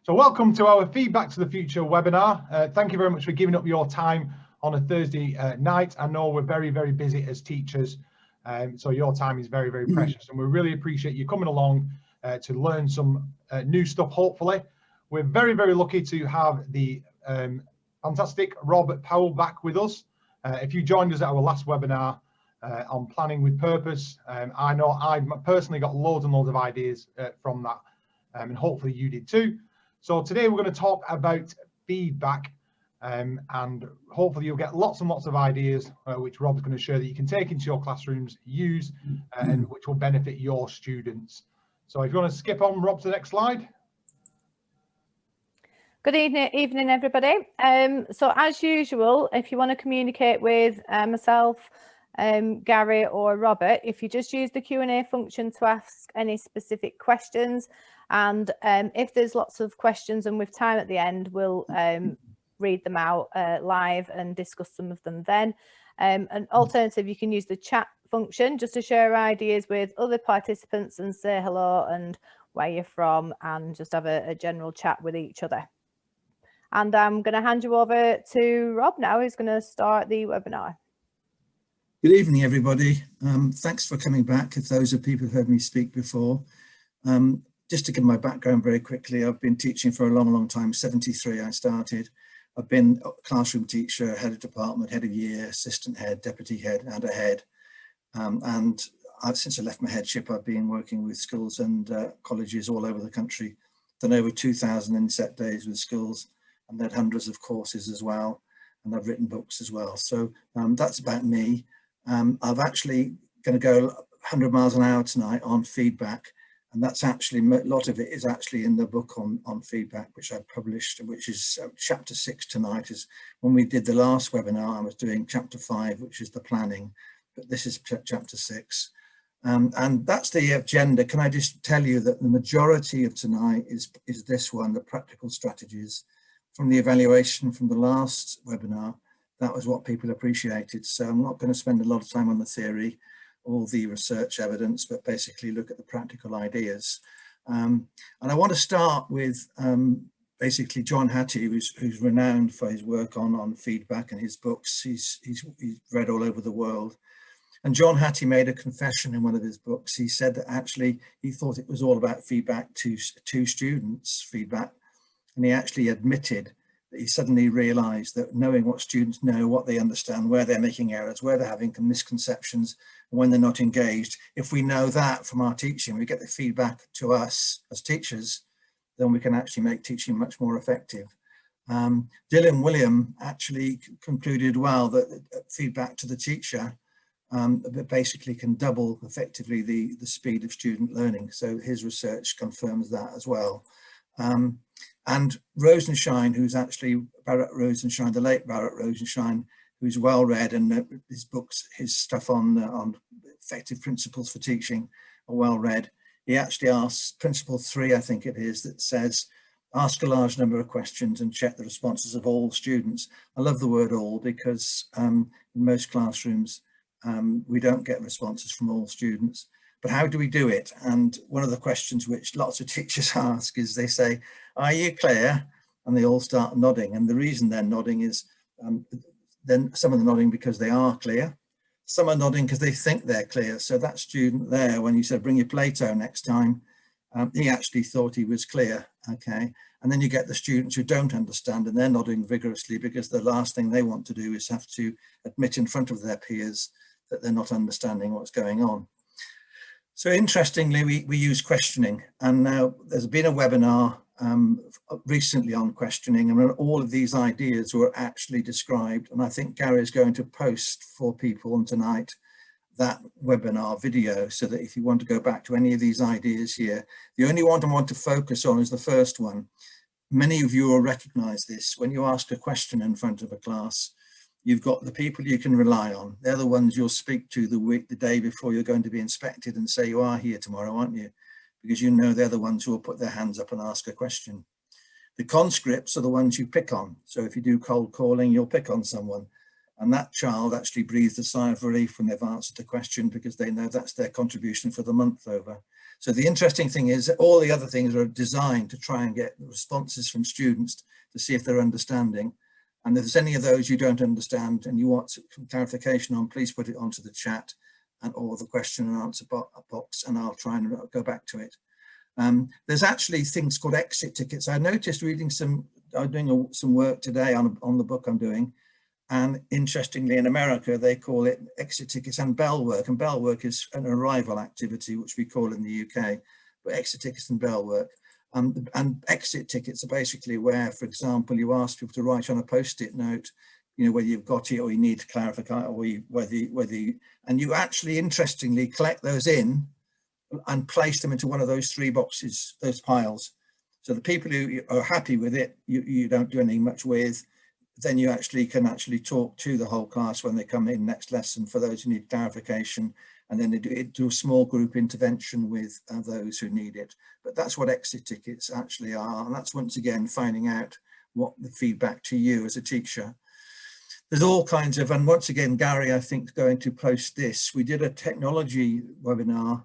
So welcome to our Feedback to the Future webinar. Thank you very much for giving up your time on a Thursday night. I know we're very, very busy as teachers, so your time is very, very precious, and we really appreciate you coming along to learn some new stuff, hopefully. We're very, very lucky to have the fantastic Rob Powell back with us. If you joined us at our last webinar on planning with purpose, I know I personally got loads and loads of ideas from that, and hopefully you did too. So today we're going to talk about feedback, and hopefully you'll get lots and lots of ideas which Rob's going to share that you can take into your classrooms, use, and which will benefit your students. So if you want to skip on, Rob, to the next slide. Good evening, everybody. So as usual, if you want to communicate with myself, Gary or Robert, if you just use the Q&A function to ask any specific questions, and if there's lots of questions and with time at the end, we'll read them out live and discuss some of them then. An alternative, you can use the chat function just to share ideas with other participants and say hello and where you're from and just have a general chat with each other. And I'm going to hand you over to Rob now, who's going to start the webinar. Good evening, everybody. Thanks for coming back. If those are people who heard me speak before. Just to give my background very quickly, I've been teaching for a long, long time. 73 I started. I've been a classroom teacher, head of department, head of year, assistant head, deputy head, and a head. Since I left my headship, I've been working with schools and colleges all over the country. Done over 2,000 inset days with schools, and led hundreds of courses as well. And I've written books as well. So that's about me. I've actually going to go 100 miles an hour tonight on feedback. And that's actually, a lot of it is actually in the book on feedback, which I published, which is chapter 6 tonight. Is when we did the last webinar, I was doing chapter 5, which is the planning, but this is chapter 6. And that's the agenda. Can I just tell you that the majority of tonight is this one, the practical strategies. From the evaluation from the last webinar, that was what people appreciated. So I'm not going to spend a lot of time on the theory, all the research evidence, but basically look at the practical ideas. And I want to start with basically John Hattie, who's renowned for his work on feedback and his books. He's read all over the world. And John Hattie made a confession in one of his books. He said that actually he thought it was all about feedback to students' feedback. And he actually admitted that he suddenly realized that knowing what students know, what they understand, where they're making errors, where they're having misconceptions, and when they're not engaged, if we know that from our teaching, we get the feedback to us as teachers, then we can actually make teaching much more effective. Dylan William actually concluded well that feedback to the teacher basically can double effectively the speed of student learning. So his research confirms that as well. And Rosenshine, who's actually Barrett Rosenshine, the late Barrett Rosenshine, who's well read, and his books, his stuff on effective principles for teaching are well read. He actually asks principle 3, I think it is, that says, ask a large number of questions and check the responses of all students. I love the word all because in most classrooms, we don't get responses from all students. But how do we do it? And one of the questions which lots of teachers ask is they say, are you clear? And they all start nodding. And the reason they're nodding is then some of them nodding because they are clear. Some are nodding because they think they're clear. So that student there, when you said, bring your Plato next time, he actually thought he was clear, okay? And then you get the students who don't understand and they're nodding vigorously because the last thing they want to do is have to admit in front of their peers that they're not understanding what's going on. So interestingly, we use questioning, and now there's been a webinar recently on questioning, and all of these ideas were actually described, and I think Gary is going to post for people on tonight that webinar video, so that if you want to go back to any of these ideas here, the only one I want to focus on is the first one. Many of you will recognize this. When you ask a question in front of a class, you've got the people you can rely on. They're the ones you'll speak to the day before you're going to be inspected and say, you are here tomorrow, aren't you? Because you know they're the ones who will put their hands up and ask a question. The conscripts are the ones you pick on. So if you do cold calling, you'll pick on someone. And that child actually breathes a sigh of relief when they've answered the question because they know that's their contribution for the month over. So the interesting thing is that all the other things are designed to try and get responses from students to see if they're understanding. And if there's any of those you don't understand and you want some clarification on, please put it onto the chat or the question and answer box, and I'll try and go back to it. There's actually things called exit tickets. I noticed reading I'm doing some work today on the book I'm doing. And interestingly, in America, they call it exit tickets and bell work. And bell work is an arrival activity, which we call in the UK, but exit tickets and bell work. And exit tickets are basically where, for example, you ask people to write on a post-it note, you know, whether you've got it or you need to clarify, or and you actually, interestingly, collect those in and place them into one of those 3 boxes, those piles. So the people who are happy with it, you don't do anything much with. Then you can talk to the whole class when they come in next lesson for those who need clarification, and then they do a small group intervention with those who need it. But that's what exit tickets actually are, and that's once again finding out what the feedback to you as a teacher. There's all kinds of, and once again, Gary, I think, is going to post this. We did a technology webinar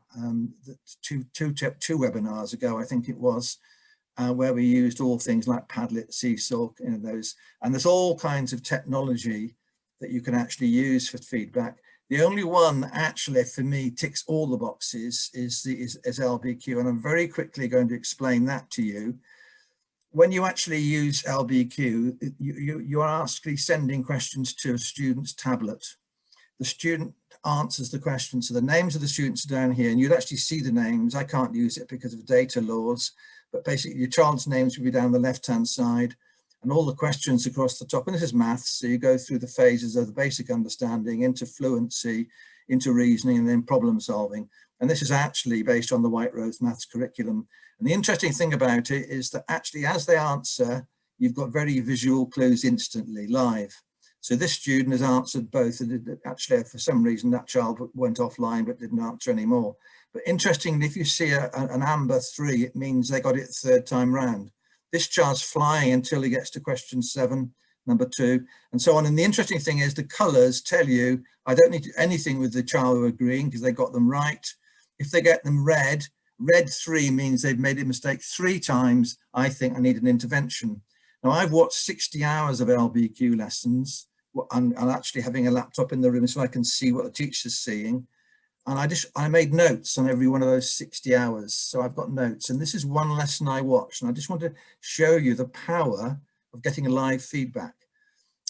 two webinars ago, I think it was, where we used all things like Padlet, Seesaw, those, and there's all kinds of technology that you can actually use for feedback. The only one that actually, for me, ticks all the boxes is LBQ, and I'm very quickly going to explain that to you. When you actually use LBQ, you are actually sending questions to a student's tablet. The student answers the question, so the names of the students are down here, and you'd actually see the names. I can't use it because of data laws. But basically your child's names will be down the left-hand side and all the questions across the top. And this is maths, so you go through the phases of the basic understanding into fluency, into reasoning, and then problem solving. And this is actually based on the White Rose Maths curriculum. And the interesting thing about it is that actually as they answer, you've got very visual clues instantly, live. So this student has answered both. Actually, for some reason, that child went offline but didn't answer anymore. But interestingly, if you see an amber 3, it means they got it 3rd time round. This child's flying until he gets to question 7, number 2, and so on. And the interesting thing is the colours tell you, I don't need anything with the child who are green because they got them right. If they get them red 3 means they've made a mistake 3 times. I think I need an intervention. Now, I've watched 60 hours of LBQ lessons. I'm actually having a laptop in the room so I can see what the teacher's seeing. And I made notes on every one of those 60 hours. So I've got notes, and this is one lesson I watched. And I just want to show you the power of getting a live feedback.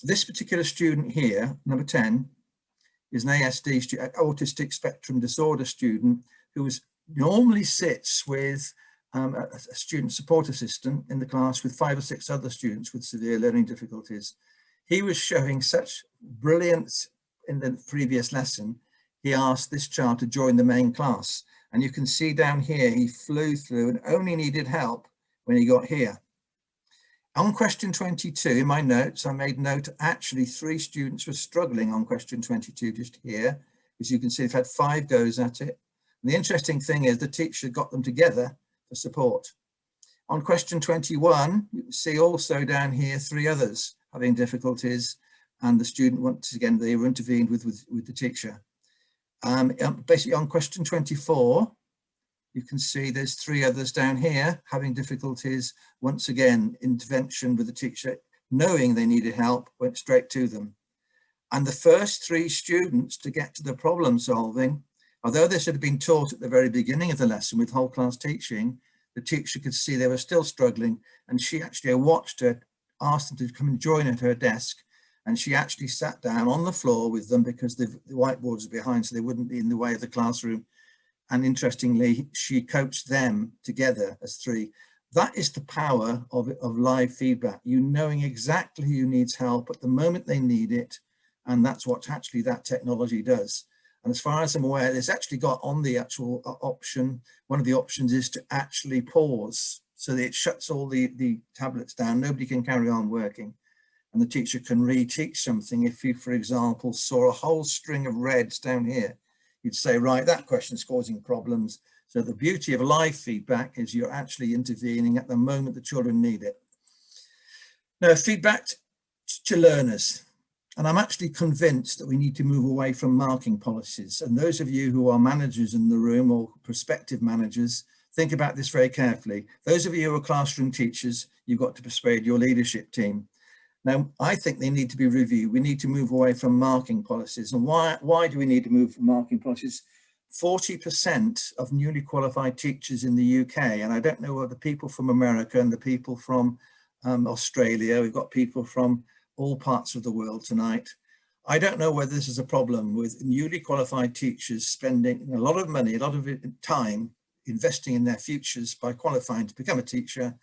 This particular student here, number 10, is an ASD student, autistic spectrum disorder student, who normally sits with a student support assistant in the class with 5 or 6 other students with severe learning difficulties. He was showing such brilliance in the previous lesson. He asked this child to join the main class. And you can see down here, he flew through and only needed help when he got here. On question 22, in my notes, I made note actually 3 students were struggling on question 22 just here. As you can see, they've had 5 goes at it. And the interesting thing is the teacher got them together for support. On question 21, you see also down here 3 others having difficulties, and the student, once again, they were intervened with the teacher. Basically on question 24, you can see there's 3 others down here having difficulties. Once again, intervention with the teacher, knowing they needed help, went straight to them. And the first 3 students to get to the problem solving, although this had been taught at the very beginning of the lesson with whole class teaching, the teacher could see they were still struggling, and she actually watched her, asked them to come and join at her desk, and she actually sat down on the floor with them because the whiteboard was behind, so they wouldn't be in the way of the classroom. And interestingly, she coached them together as 3. That is the power of live feedback, you knowing exactly who needs help at the moment they need it, and that's what actually that technology does. And as far as I'm aware, it's actually got on the actual option, one of the options is to actually pause, so that it shuts all the tablets down, nobody can carry on working. And the teacher can reteach something. If you, for example, saw a whole string of reds down here, you'd say, right, that question's causing problems. So the beauty of live feedback is you're actually intervening at the moment the children need it. Now, feedback to learners. And I'm actually convinced that we need to move away from marking policies. And those of you who are managers in the room or prospective managers, think about this very carefully. Those of you who are classroom teachers, you've got to persuade your leadership team. Now, I think they need to be reviewed. We need to move away from marking policies. And why do we need to move from marking policies? 40% of newly qualified teachers in the UK, and I don't know what the people from America and the people from Australia, we've got people from all parts of the world tonight. I don't know whether this is a problem with newly qualified teachers spending a lot of money, a lot of time investing in their futures by qualifying to become a teacher,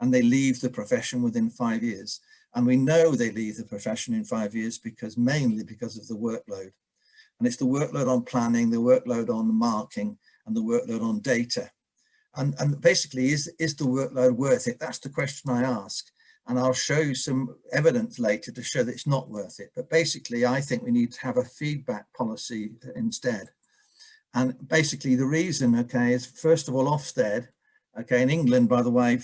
and they leave the profession within 5 years. And we know they leave the profession in 5 years mainly because of the workload. And it's the workload on planning, the workload on marking, and the workload on data. And basically, is the workload worth it? That's the question I ask. And I'll show you some evidence later to show that it's not worth it. But basically, I think we need to have a feedback policy instead. And basically, the reason, okay, is first of all, Ofsted, okay, in England, by the way,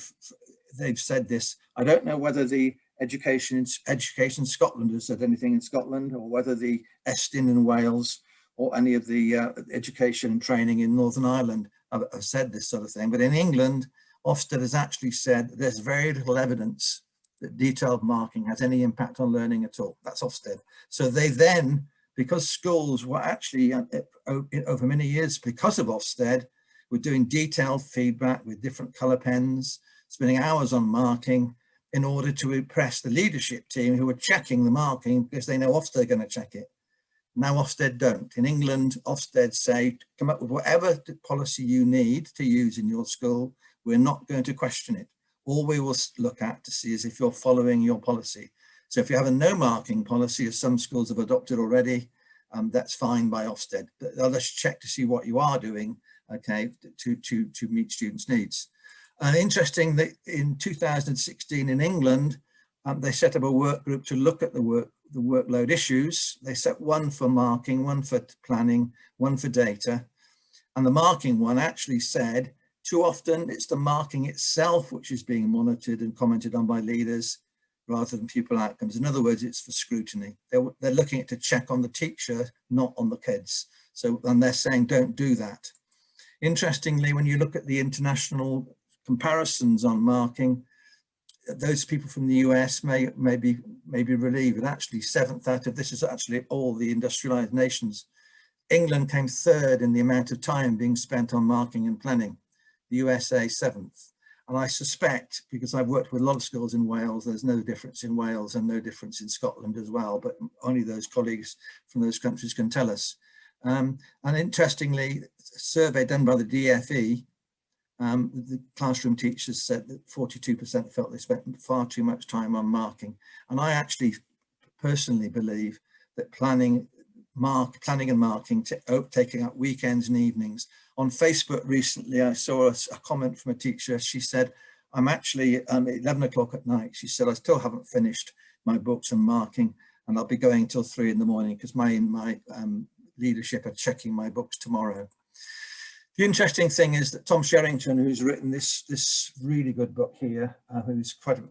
they've said this. I don't know whether the Education Scotland has said anything in Scotland, or whether the Estyn in Wales or any of the education and training in Northern Ireland have said this sort of thing. But in England, Ofsted has actually said there's very little evidence that detailed marking has any impact on learning at all. That's Ofsted. So they then, because schools were actually over many years, because of Ofsted, were doing detailed feedback with different color pens, spending hours on marking in order to impress the leadership team who were checking the marking because they know Ofsted are going to check it. Now Ofsted don't. In England, Ofsted say, come up with whatever policy you need to use in your school. We're not going to question it. All we will look at to see is if you're following your policy. So if you have a no marking policy, as some schools have adopted already, that's fine by Ofsted. But let's check to see what you are doing, okay, to meet students' needs. Interesting that in 2016 in England, they set up a work group to look at the workload issues. They set one for marking, one for planning, one for data. And the marking one actually said, too often it's the marking itself which is being monitored and commented on by leaders rather than pupil outcomes. In other words, it's for scrutiny. They're looking at to check on the teacher, not on the kids. So, and they're saying, don't do that. Interestingly, when you look at the international comparisons on marking, those people from the US may be relieved. And actually, 7th out of this is actually all the industrialized nations. England came 3rd in the amount of time being spent on marking and planning. The USA 7th. And I suspect, because I've worked with a lot of schools in Wales, there's no difference in Wales and no difference in Scotland as well, but only those colleagues from those countries can tell us. And interestingly, a survey done by the DFE, the classroom teachers said that 42% felt they spent far too much time on marking. And I actually personally believe that planning and marking, taking up weekends and evenings. On Facebook recently, I saw a comment from a teacher. She said, I'm actually at 11 o'clock at night. She said, I still haven't finished my books and marking, and I'll be going until 3 in the morning because my leadership are checking my books tomorrow. The interesting thing is that Tom Sherrington, who's written this really good book here, who's quite a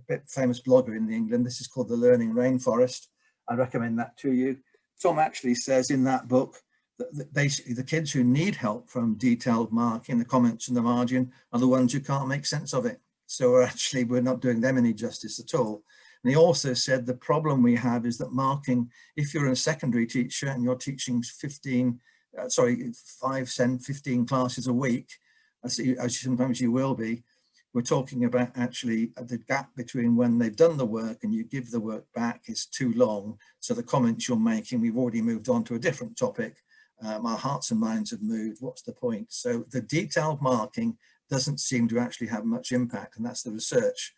bit famous blogger in England, this is called The Learning Rainforest. I recommend that to you. Tom actually says in that book that basically the kids who need help from detailed marking, the comments in the margin, are the ones who can't make sense of it. So we're not doing them any justice at all. And he also said the problem we have is that marking, if you're a secondary teacher and you're teaching 15 classes a week, as sometimes you will be, we're talking about actually the gap between when they've done the work and you give the work back is too long. So the comments you're making, we've already moved on to a different topic. Our hearts and minds have moved. What's the point? So the detailed marking doesn't seem to actually have much impact, and that's the research.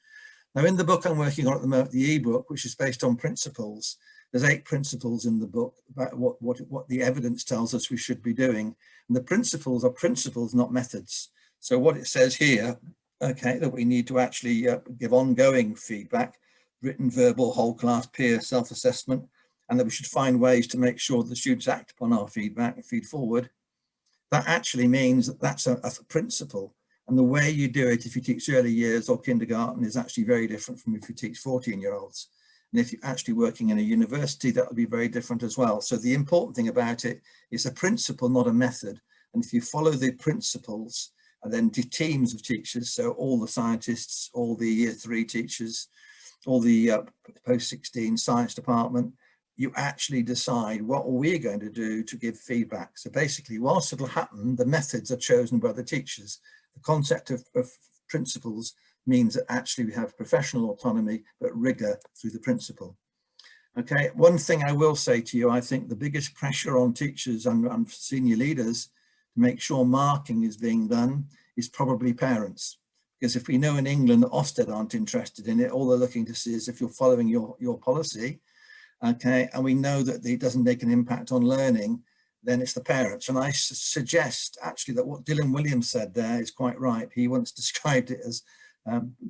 Now in the book I'm working on at the moment, the ebook, which is based on principles, there's 8 principles in the book about what the evidence tells us we should be doing. And the principles are principles, not methods. So what it says here, okay, that we need to actually give ongoing feedback, written, verbal, whole class, peer, self-assessment, and that we should find ways to make sure that the students act upon our feedback and feed forward. That actually means that that's a principle. And the way you do it, if you teach early years or kindergarten, is actually very different from if you teach 14-year-olds. And if you're actually working in a university, that would be very different as well. So the important thing about it is a principle, not a method. And if you follow the principles, and then the teams of teachers, so all the scientists, all the year 3 teachers, all the post-16 science department, you actually decide what we're going to do to give feedback. So basically, whilst it'll happen, the methods are chosen by the teachers. The concept of principles means that actually we have professional autonomy, but rigor through the principle. Okay, one thing I will say to you, I think the biggest pressure on teachers and senior leaders to make sure marking is being done is probably parents. Because if we know in England that Ofsted aren't interested in it, all they're looking to see is if you're following your policy, okay, and we know that it doesn't make an impact on learning, then it's the parents. And I suggest actually that what Dylan Williams said there is quite right. He once described it as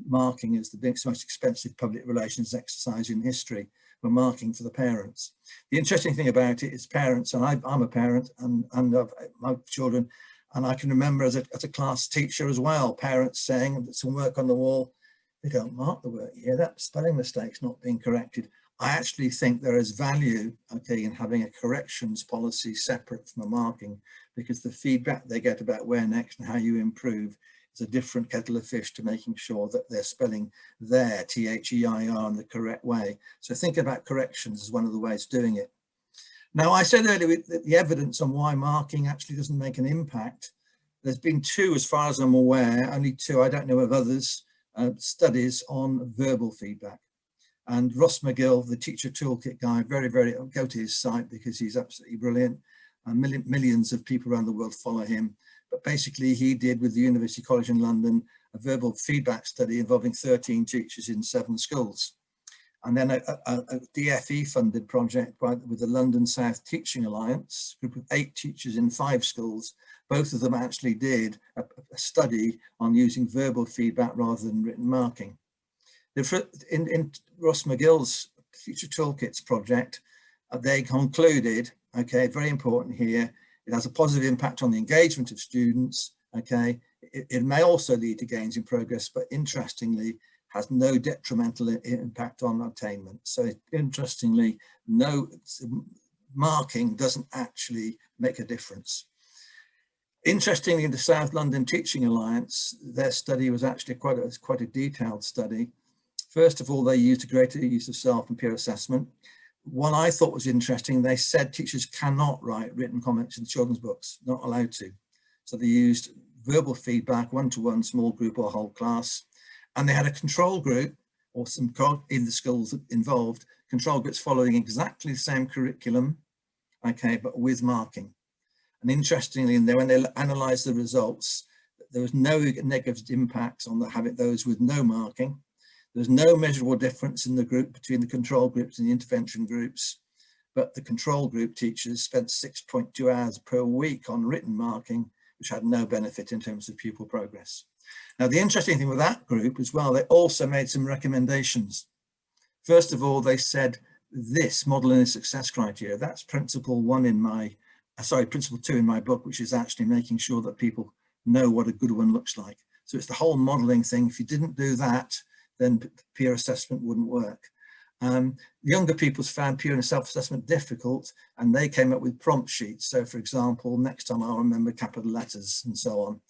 marking as the most expensive public relations exercise in history. We're marking for the parents. The interesting thing about it is parents, and I'm a parent and my children, and I can remember as a class teacher as well, parents saying some work on the wall, they don't mark the work. Yeah, that spelling mistake's not being corrected. I actually think there is value, okay, in having a corrections policy separate from the marking, because the feedback they get about where next and how you improve is a different kettle of fish to making sure that they're spelling their THEIR in the correct way. So thinking about corrections is one of the ways of doing it. Now, I said earlier that the evidence on why marking actually doesn't make an impact. There's been 2, as far as I'm aware, only 2, I don't know of others, studies on verbal feedback. And Ross McGill, the teacher toolkit guy, go to his site because he's absolutely brilliant. Millions of people around the world follow him. But basically he did with the University College in London, a verbal feedback study involving 13 teachers in 7 schools. And then a DFE funded project with the London South Teaching Alliance, a group of 8 teachers in 5 schools. Both of them actually did a study on using verbal feedback rather than written marking. In Ross McGill's Teacher Toolkits project, they concluded, okay, very important here, it has a positive impact on the engagement of students, okay, it may also lead to gains in progress, but interestingly, has no detrimental impact on attainment. So interestingly, no marking doesn't actually make a difference. Interestingly, in the South London Teaching Alliance, their study was actually quite a detailed study. First of all, they used a greater use of self and peer assessment. One I thought was interesting, they said teachers cannot write written comments in children's books, not allowed to. So they used verbal feedback, one-to-one, small group or whole class. And they had a control group, or some in the schools involved, control groups following exactly the same curriculum, okay, but with marking. And interestingly, when they analysed the results, there was no negative impacts on those with no marking. There's no measurable difference in the group between the control groups and the intervention groups, but the control group teachers spent 6.2 hours per week on written marking, which had no benefit in terms of pupil progress. Now, the interesting thing with that group as well, they also made some recommendations. First of all, they said this modeling of success criteria, that's principle 2 in my book, which is actually making sure that people know what a good one looks like. So it's the whole modeling thing. If you didn't do that, then peer assessment wouldn't work. Younger people found peer and self-assessment difficult, and they came up with prompt sheets. So for example, next time I'll remember capital letters and so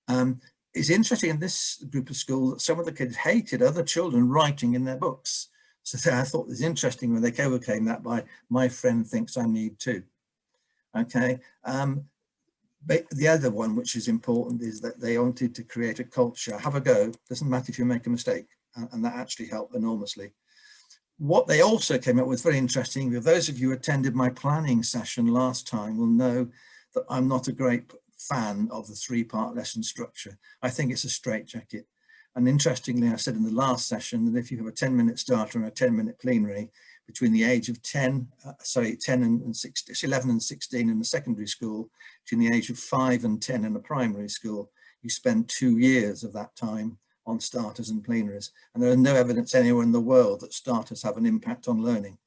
on. It's interesting in this group of schools that some of the kids hated other children writing in their books. So I thought it was interesting when they overcame that by, my friend thinks I need to. Okay. But the other one, which is important, is that they wanted to create a culture. Have a go, doesn't matter if you make a mistake. And that actually helped enormously. What they also came up with, very interesting, those of you who attended my planning session last time will know that I'm not a great fan of the 3-part lesson structure. I think it's a straitjacket. And interestingly, I said in the last session that if you have a 10-minute starter and a 10-minute plenary between the age of 11 and 16 in the secondary school, between the age of 5 and 10 in the primary school, you spend 2 years of that time on starters and plenaries. And there is no evidence anywhere in the world that starters have an impact on learning.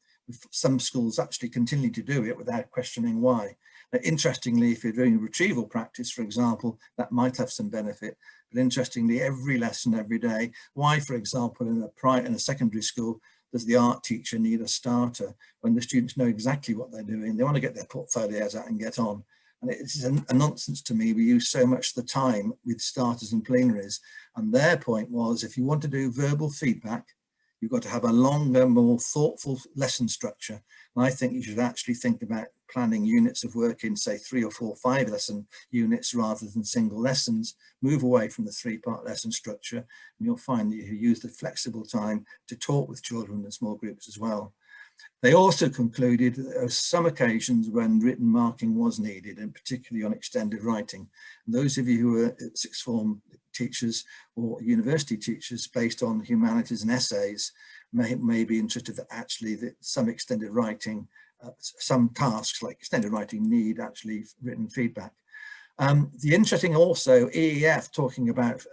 Some schools actually continue to do it without questioning why. Now, interestingly, if you're doing retrieval practice, for example, that might have some benefit. But interestingly, every lesson, every day, why, for example, in a secondary school, does the art teacher need a starter when the students know exactly what they're doing? They want to get their portfolios out and get on. And it's a nonsense to me. We use so much of the time with starters and plenaries. And their point was, if you want to do verbal feedback, you've got to have a longer, more thoughtful lesson structure. And I think you should actually think about planning units of work in, say, 3 or 4 or 5 lesson units rather than single lessons. Move away from the 3-part lesson structure, and you'll find that you use the flexible time to talk with children in small groups as well. They also concluded that there were some occasions when written marking was needed, and particularly on extended writing. And those of you who are sixth form teachers or university teachers based on humanities and essays may be interested that actually that some extended writing, some tasks like extended writing need actually written feedback. The interesting also, EEF talking about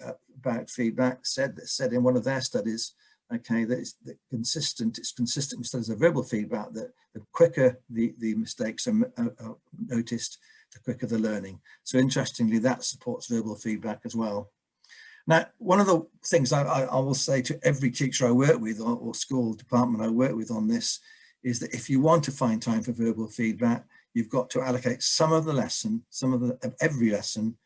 feedback said in one of their studies, okay, that it's consistent with studies of verbal feedback, that the quicker the mistakes are noticed, the quicker the learning. So interestingly, that supports verbal feedback as well. Now, one of the things I will say to every teacher I work with or school department I work with on this is that if you want to find time for verbal feedback, you've got to allocate some of the lesson, of every lesson,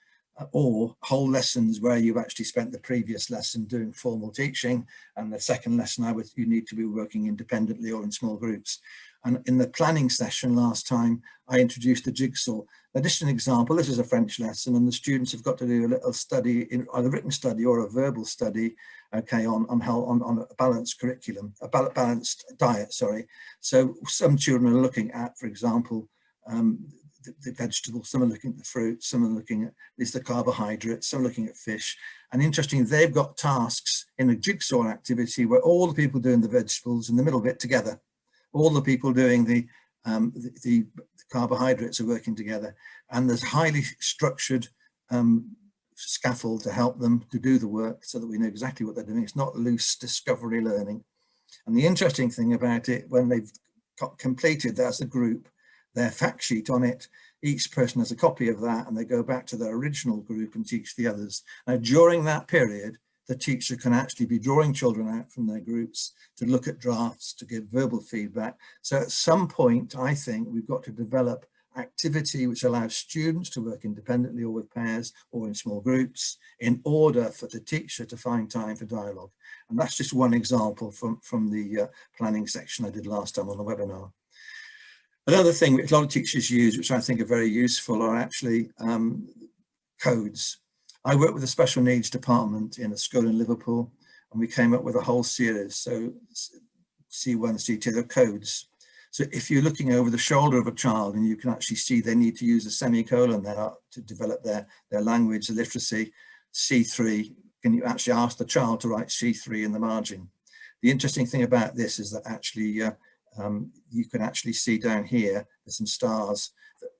or whole lessons where you've actually spent the previous lesson doing formal teaching, and the second lesson you need to be working independently or in small groups. And in the planning session last time, I introduced a jigsaw. Now, this is an example. This is a French lesson, and the students have got to do a little study, either written study or a verbal study, okay, on a balanced curriculum, a balanced diet, sorry. So some children are looking at, for example, the vegetables, some are looking at the fruit, some are looking at the carbohydrates, some are looking at fish. And interestingly, they've got tasks in a jigsaw activity where all the people doing the vegetables in the middle bit together, all the people doing the carbohydrates are working together, and there's highly structured scaffold to help them to do the work so that we know exactly what they're doing. It's not loose discovery learning. And the interesting thing about it, when they've completed that as a group, their fact sheet on it, each person has a copy of that, and they go back to their original group and teach the others. Now, during that period, the teacher can actually be drawing children out from their groups to look at drafts, to give verbal feedback. So at some point, I think we've got to develop activity which allows students to work independently or with pairs or in small groups in order for the teacher to find time for dialogue. And that's just one example from the planning section I did last time on the webinar. Another thing which a lot of teachers use, which I think are very useful, are actually codes. I work with a special needs department in a school in Liverpool, and we came up with a whole series. So C1, C2, they're codes. So if you're looking over the shoulder of a child and you can actually see they need to use a semicolon there to develop their language, literacy, C3, can you actually ask the child to write C3 in the margin? The interesting thing about this is that actually you can actually see down here, there's some stars.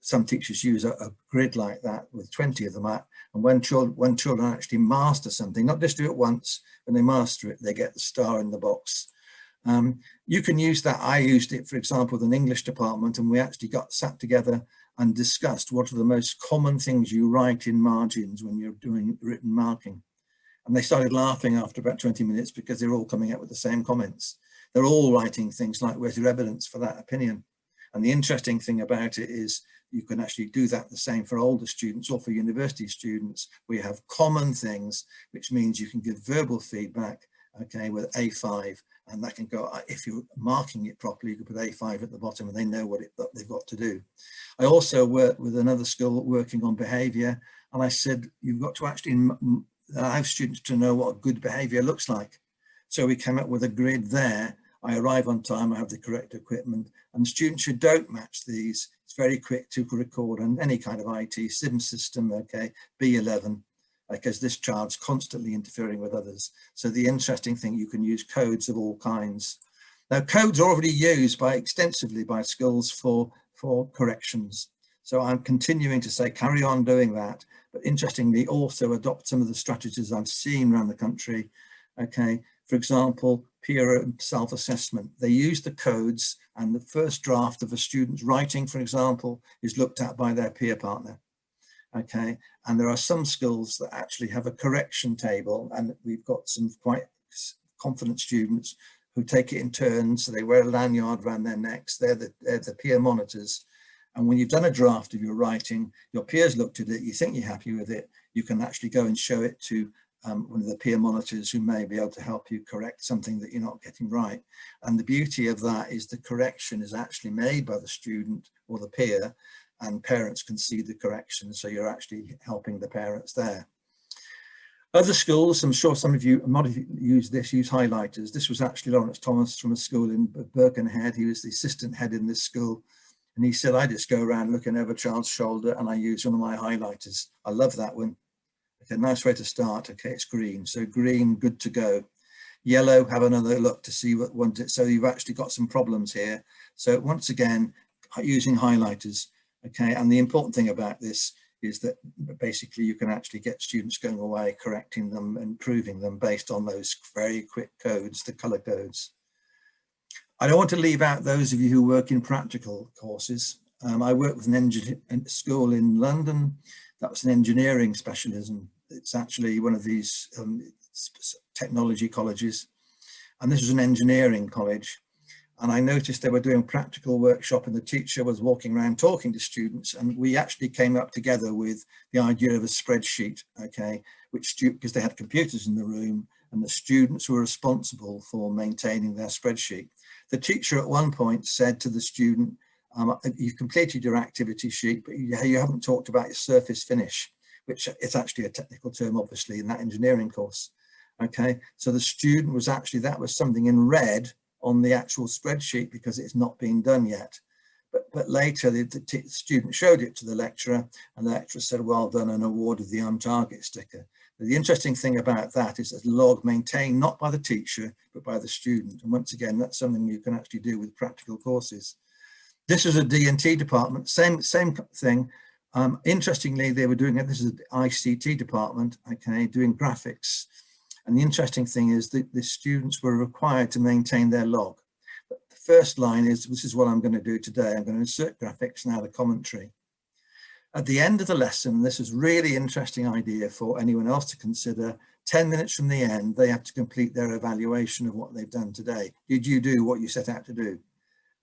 Some teachers use a grid like that with 20 of them at, and when children actually master something, not just do it once, when they master it, they get the star in the box. You can use that. I used it, for example, with an English department, and we actually sat together and discussed what are the most common things you write in margins when you're doing written marking. And they started laughing after about 20 minutes because they're all coming up with the same comments. They're all writing things like, where's your evidence for that opinion? And the interesting thing about it is you can actually do that the same for older students or for university students. We have common things, which means you can give verbal feedback, okay, with A5, and that can go, if you're marking it properly, you can put A5 at the bottom and they know what they've got to do. I also work with another school working on behavior, and I said, you've got to actually allow students to know what good behavior looks like. So we came up with a grid there. I arrive on time, I have the correct equipment, and students who don't match these, it's very quick to record on any kind of IT, SIM system, okay, B11, because this child's constantly interfering with others. So the interesting thing, you can use codes of all kinds. Now, codes are already used extensively by schools for corrections. So I'm continuing to say, carry on doing that, but interestingly, also adopt some of the strategies I've seen around the country, okay. For example, peer self-assessment. They use the codes, and the first draft of a student's writing, for example, is looked at by their peer partner. Okay, and there are some schools that actually have a correction table, and we've got some quite confident students who take it in turns. So they wear a lanyard around their necks. They're the peer monitors. And when you've done a draft of your writing, your peers looked at it, you think you're happy with it, you can actually go and show it to one of the peer monitors who may be able to help you correct something that you're not getting right. And the beauty of that is the correction is actually made by the student or the peer, and parents can see the correction. So you're actually helping the parents there. Other schools, I'm sure some of you might have used this, use highlighters. This was actually Lawrence Thomas from a school in Birkenhead. He was the assistant head in this school. And he said, I just go around looking over a child's shoulder and I use one of my highlighters. I love that one. Okay, nice way to start. Okay, it's green. So green, good to go. Yellow, have another look to see what wants it. So you've actually got some problems here. So once again, using highlighters. Okay, and the important thing about this is that basically you can actually get students going away, correcting them, improving them based on those very quick codes, the color codes. I don't want to leave out those of you who work in practical courses. I work with a school in London. That was an engineering specialism. It's actually one of these technology colleges. And this was an engineering college. And I noticed they were doing practical workshop and the teacher was walking around talking to students. And we actually came up together with the idea of a spreadsheet, okay, because they had computers in the room and the students were responsible for maintaining their spreadsheet. The teacher at one point said to the student, you've completed your activity sheet, but you haven't talked about your surface finish, which is actually a technical term, obviously, in that engineering course. Okay, so the student was actually, that was something in red on the actual spreadsheet because it's not been done yet. But later the student showed it to the lecturer and the lecturer said, well done, and awarded the on target sticker. The interesting thing about that is that log maintained not by the teacher, but by the student. And once again, that's something you can actually do with practical courses. This is a D&T department, same thing. Interestingly, they were doing it, this is the ICT department, okay, doing graphics. And the interesting thing is that the students were required to maintain their log. The first line is, this is what I'm going to do today. I'm going to insert graphics and add a commentary. At the end of the lesson, this is really interesting idea for anyone else to consider. 10 minutes from the end, they have to complete their evaluation of what they've done today. Did you do what you set out to do?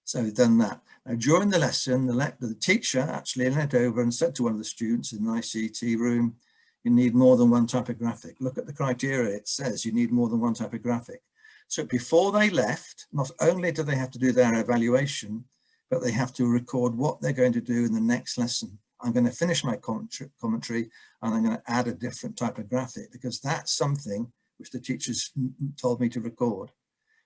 So we've done that. Now during the lesson, the teacher actually leant over and said to one of the students in an ICT room, you need more than one type of graphic. Look at the criteria, it says you need more than one type of graphic. So before they left, not only do they have to do their evaluation, but they have to record what they're going to do in the next lesson. I'm going to finish my commentary and I'm going to add a different type of graphic because that's something which the teachers told me to record.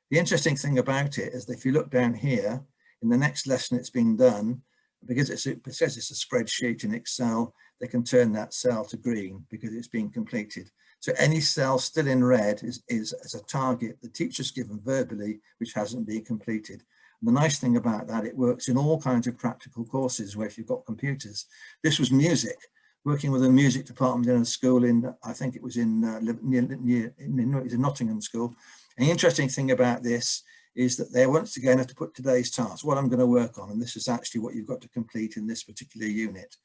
The interesting thing about it is that if you look down here, in the next lesson it's been done, because it says it's a spreadsheet in Excel, they can turn that cell to green because it's been completed. So any cell still in red is as a target the teacher's given verbally, which hasn't been completed. And the nice thing about that, it works in all kinds of practical courses where if you've got computers. This was music, working with a music department in a school in, I think it was in Nottingham school. And the interesting thing about this is that they once again have to put today's task, what I'm going to work on, and this is actually what you've got to complete in this particular unit.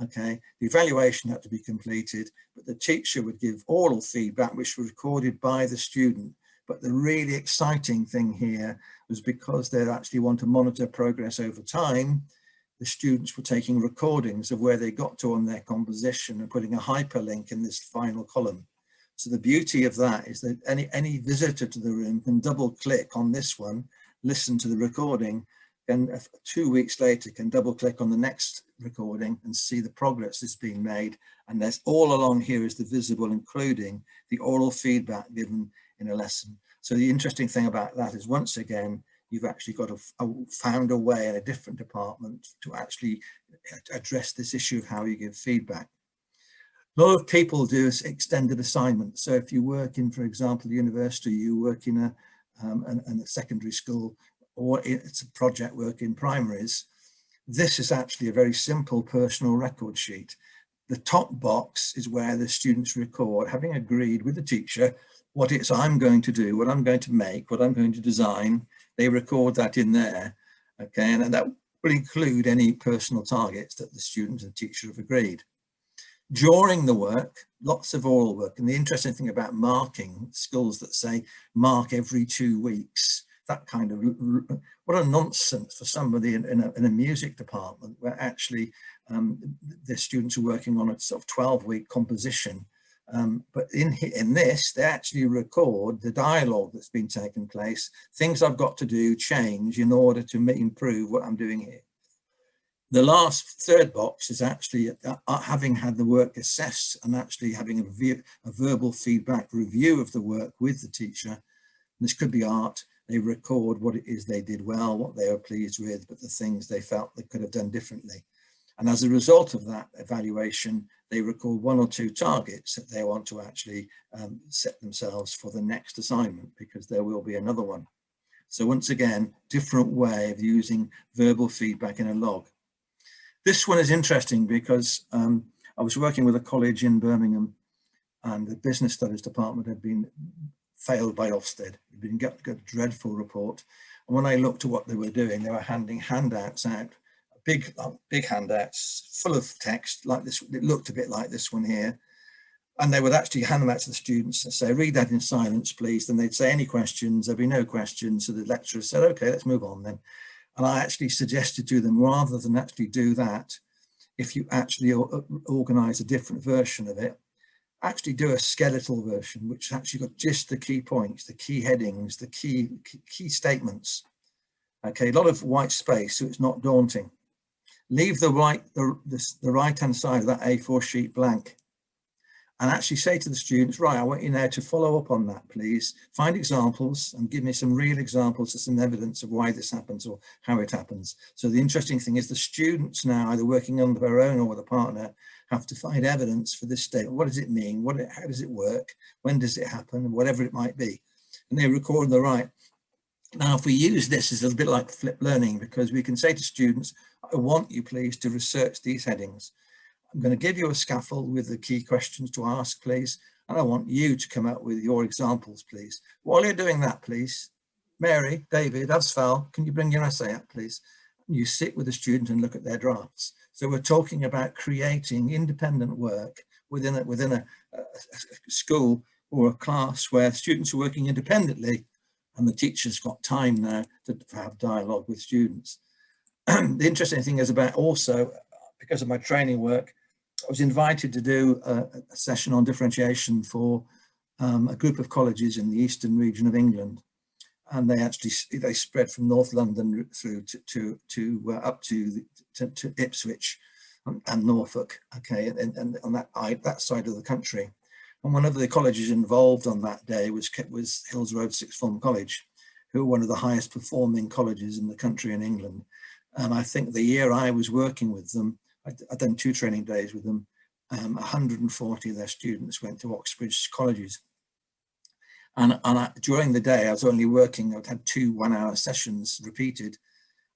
Okay, the evaluation had to be completed, but the teacher would give oral feedback, which was recorded by the student. But the really exciting thing here was because they actually want to monitor progress over time, the students were taking recordings of where they got to on their composition and putting a hyperlink in this final column. So the beauty of that is that any visitor to the room can double click on this one, listen to the recording, and 2 weeks later can double click on the next recording and see the progress that's being made. And there's all along here is the visible, including the oral feedback given in a lesson. So the interesting thing about that is, once again, you've actually got found a way in a different department to actually address this issue of how you give feedback. A lot of people do extended assignments. So if you work in, for example, university, you work in a secondary school, or it's a project work in primaries, this is actually a very simple personal record sheet. The top box is where the students record, having agreed with the teacher what it's I'm going to do, what I'm going to make, what I'm going to design. They record that in there, okay, and that will include any personal targets that the student and teacher have agreed. During the work, lots of oral work, and the interesting thing about marking, schools that say mark every 2 weeks, that kind of, what a nonsense for somebody in a music department where actually the students are working on a sort of 12-week composition. But in this, they actually record the dialogue that's been taking place, things I've got to do, change in order to improve what I'm doing here. The last third box is actually having had the work assessed and actually having a verbal feedback review of the work with the teacher. This could be art. They record what it is they did well, what they were pleased with, but the things they felt they could have done differently. And as a result of that evaluation, they record 1 or 2 targets that they want to actually set themselves for the next assignment, because there will be another one. So once again, different way of using verbal feedback in a log. This one is interesting because I was working with a college in Birmingham, and the business studies department had been failed by Ofsted. It had got a dreadful report. And when I looked at what they were doing, they were handing handouts out, big handouts full of text like this. It looked a bit like this one here. And they would actually hand them out to the students and say, read that in silence, please. Then they'd say, any questions? There'd be no questions. So the lecturer said, okay, let's move on then. And I actually suggested to them, rather than actually do that, if you actually organize a different version of it, actually do a skeletal version, which actually got just the key points, the key headings, the key statements. Okay, a lot of white space, so it's not daunting. Leave the right-hand side of that A4 sheet blank, and actually say to the students, right, I want you now to follow up on that, please. Find examples and give me some real examples of some evidence of why this happens or how it happens. So the interesting thing is the students now, either working on their own or with a partner, have to find evidence for this statement. What does it mean? How does it work? When does it happen? Whatever it might be. And they record on the right. Now, if we use this as a bit like flipped learning, because we can say to students, I want you please to research these headings. I'm going to give you a scaffold with the key questions to ask, please. And I want you to come up with your examples, please. While you're doing that, please, Mary, David, Asfal, can you bring your essay up, please? You sit with the student and look at their drafts. So we're talking about creating independent work within a school or a class where students are working independently, and the teacher's got time now to have dialogue with students. The interesting thing is about also, because of my training work, I was invited to do a session on differentiation for a group of colleges in the eastern region of England, and they spread from North London through up to Ipswich and Norfolk, okay, and on that side of the country. And one of the colleges involved on that day was Hills Road Sixth Form College, who are one of the highest performing colleges in the country in England. And I think the year I was working with them, I'd done 2 training days with them. 140 of their students went to Oxbridge colleges. And during the day, I was only working, I'd had 2 one-hour sessions repeated.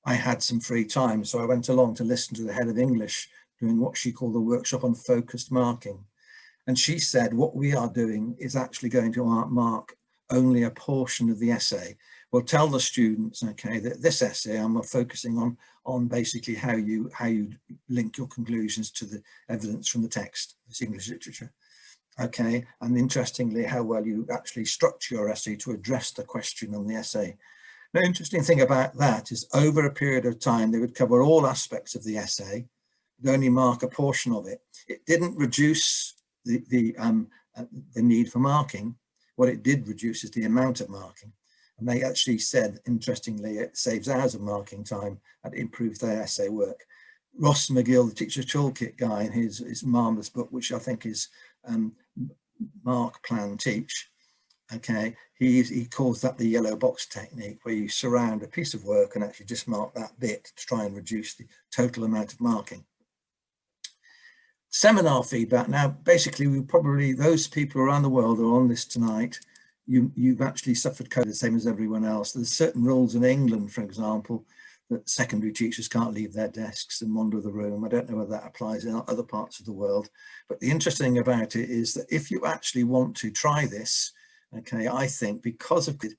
I had some free time, so I went along to listen to the head of English doing what she called the workshop on focused marking. And she said, what we are doing is actually going to mark only a portion of the essay. We'll tell the students, okay, that this essay I'm focusing on basically how you link your conclusions to the evidence from the text, this English literature, okay, and interestingly how well you actually structure your essay to address the question on the essay. The interesting thing about that is over a period of time they would cover all aspects of the essay, but only mark a portion of it. It didn't reduce the need for marking. What it did reduce is the amount of marking. And they actually said, interestingly, it saves hours of marking time and improves their essay work. Ross McGill, the Teacher Toolkit guy, in his marvellous book, which I think is Mark, Plan, Teach, okay, he calls that the yellow box technique, where you surround a piece of work and actually just mark that bit to try and reduce the total amount of marking. Seminar feedback. Now, basically, those people around the world who are on this tonight, you've actually suffered COVID the same as everyone else. There's certain rules in England, for example, that secondary teachers can't leave their desks and wander the room. I don't know whether that applies in other parts of the world. But the interesting thing about it is that if you actually want to try this, okay, I think because of it,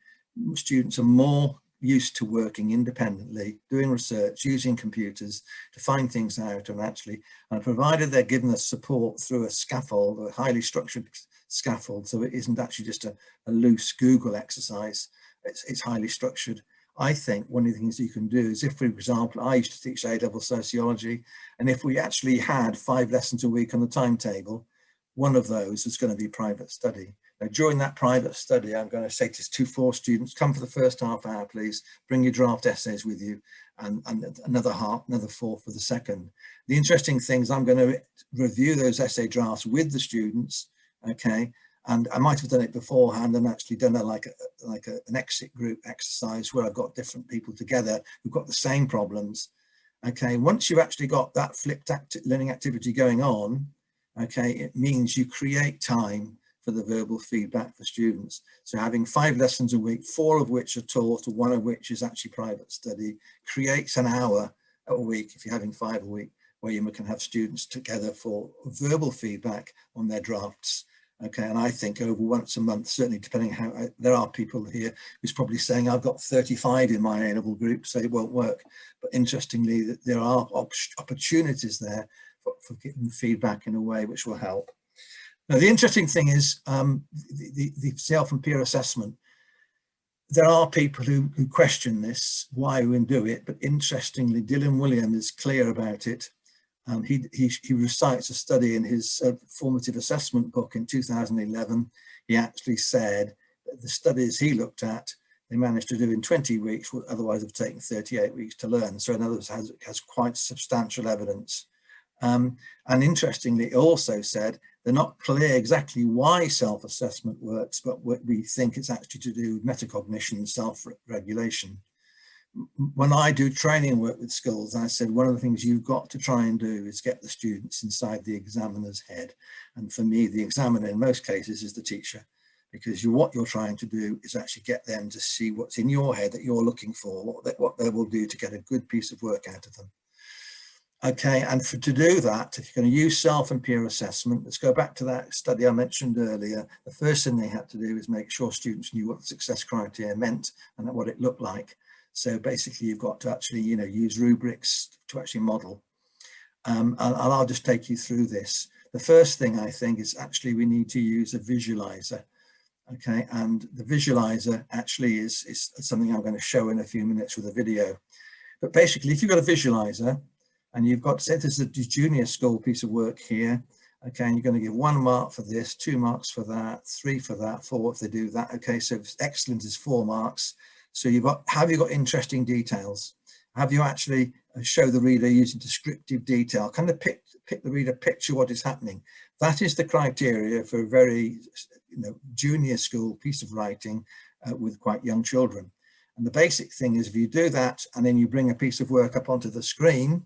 students are more used to working independently, doing research, using computers to find things out, and provided they're given us support through a scaffold, a highly structured scaffold, so it isn't actually just a loose Google exercise, it's highly structured, I think one of the things you can do is, if, for example, I used to teach A-level sociology, and if we actually had 5 lessons a week on the timetable, one of those is going to be private study. Now, during that private study, I'm going to say to 4 students, come for the first half hour, please, bring your draft essays with you, and another 4 for the second. The interesting thing is I'm going to review those essay drafts with the students, okay? And I might have done it beforehand and actually done an exit group exercise where I've got different people together who've got the same problems. Okay, once you've actually got that flipped learning activity going on, okay, it means you create time for the verbal feedback for students. So having 5 lessons a week, 4 of which are taught, 1 of which is actually private study, creates an hour a week, if you're having 5 a week, where you can have students together for verbal feedback on their drafts. Okay, and I think over once a month, certainly depending how, there are people here who's probably saying, I've got 35 in my A-level group, so it won't work. But interestingly, there are opportunities there for giving feedback in a way which will help. Now, the interesting thing is the self and peer assessment. There are people who question this, why we do it, but interestingly, Dylan William is clear about it. He recites a study in his formative assessment book in 2011. He actually said that the studies he looked at, they managed to do in 20 weeks, would otherwise have taken 38 weeks to learn. So in other words, has quite substantial evidence. And interestingly, it also said they're not clear exactly why self-assessment works, but what we think it's actually to do with metacognition and self-regulation. When I do training work with schools, I said one of the things you've got to try and do is get the students inside the examiner's head. And for me, the examiner in most cases is the teacher, because what you're trying to do is actually get them to see what's in your head that you're looking for, what they will do to get a good piece of work out of them. Okay, and to do that, if you're going to use self and peer assessment, let's go back to that study I mentioned earlier. The first thing they had to do is make sure students knew what the success criteria meant and what it looked like. So basically, you've got to actually, use rubrics to actually model. And I'll just take you through this. The first thing I think is actually we need to use a visualizer. Okay, and the visualizer actually is something I'm going to show in a few minutes with a video. But basically, if you've got a visualizer and you've got, say this is a junior school piece of work here, okay, and you're going to give 1 mark for this, 2 marks for that, 3 for that, 4 if they do that. Okay, so excellent is 4 marks. So have you got interesting details? Have you actually show the reader using descriptive detail, kind of pick the reader, picture what is happening. That is the criteria for a very junior school piece of writing with quite young children. And the basic thing is if you do that and then you bring a piece of work up onto the screen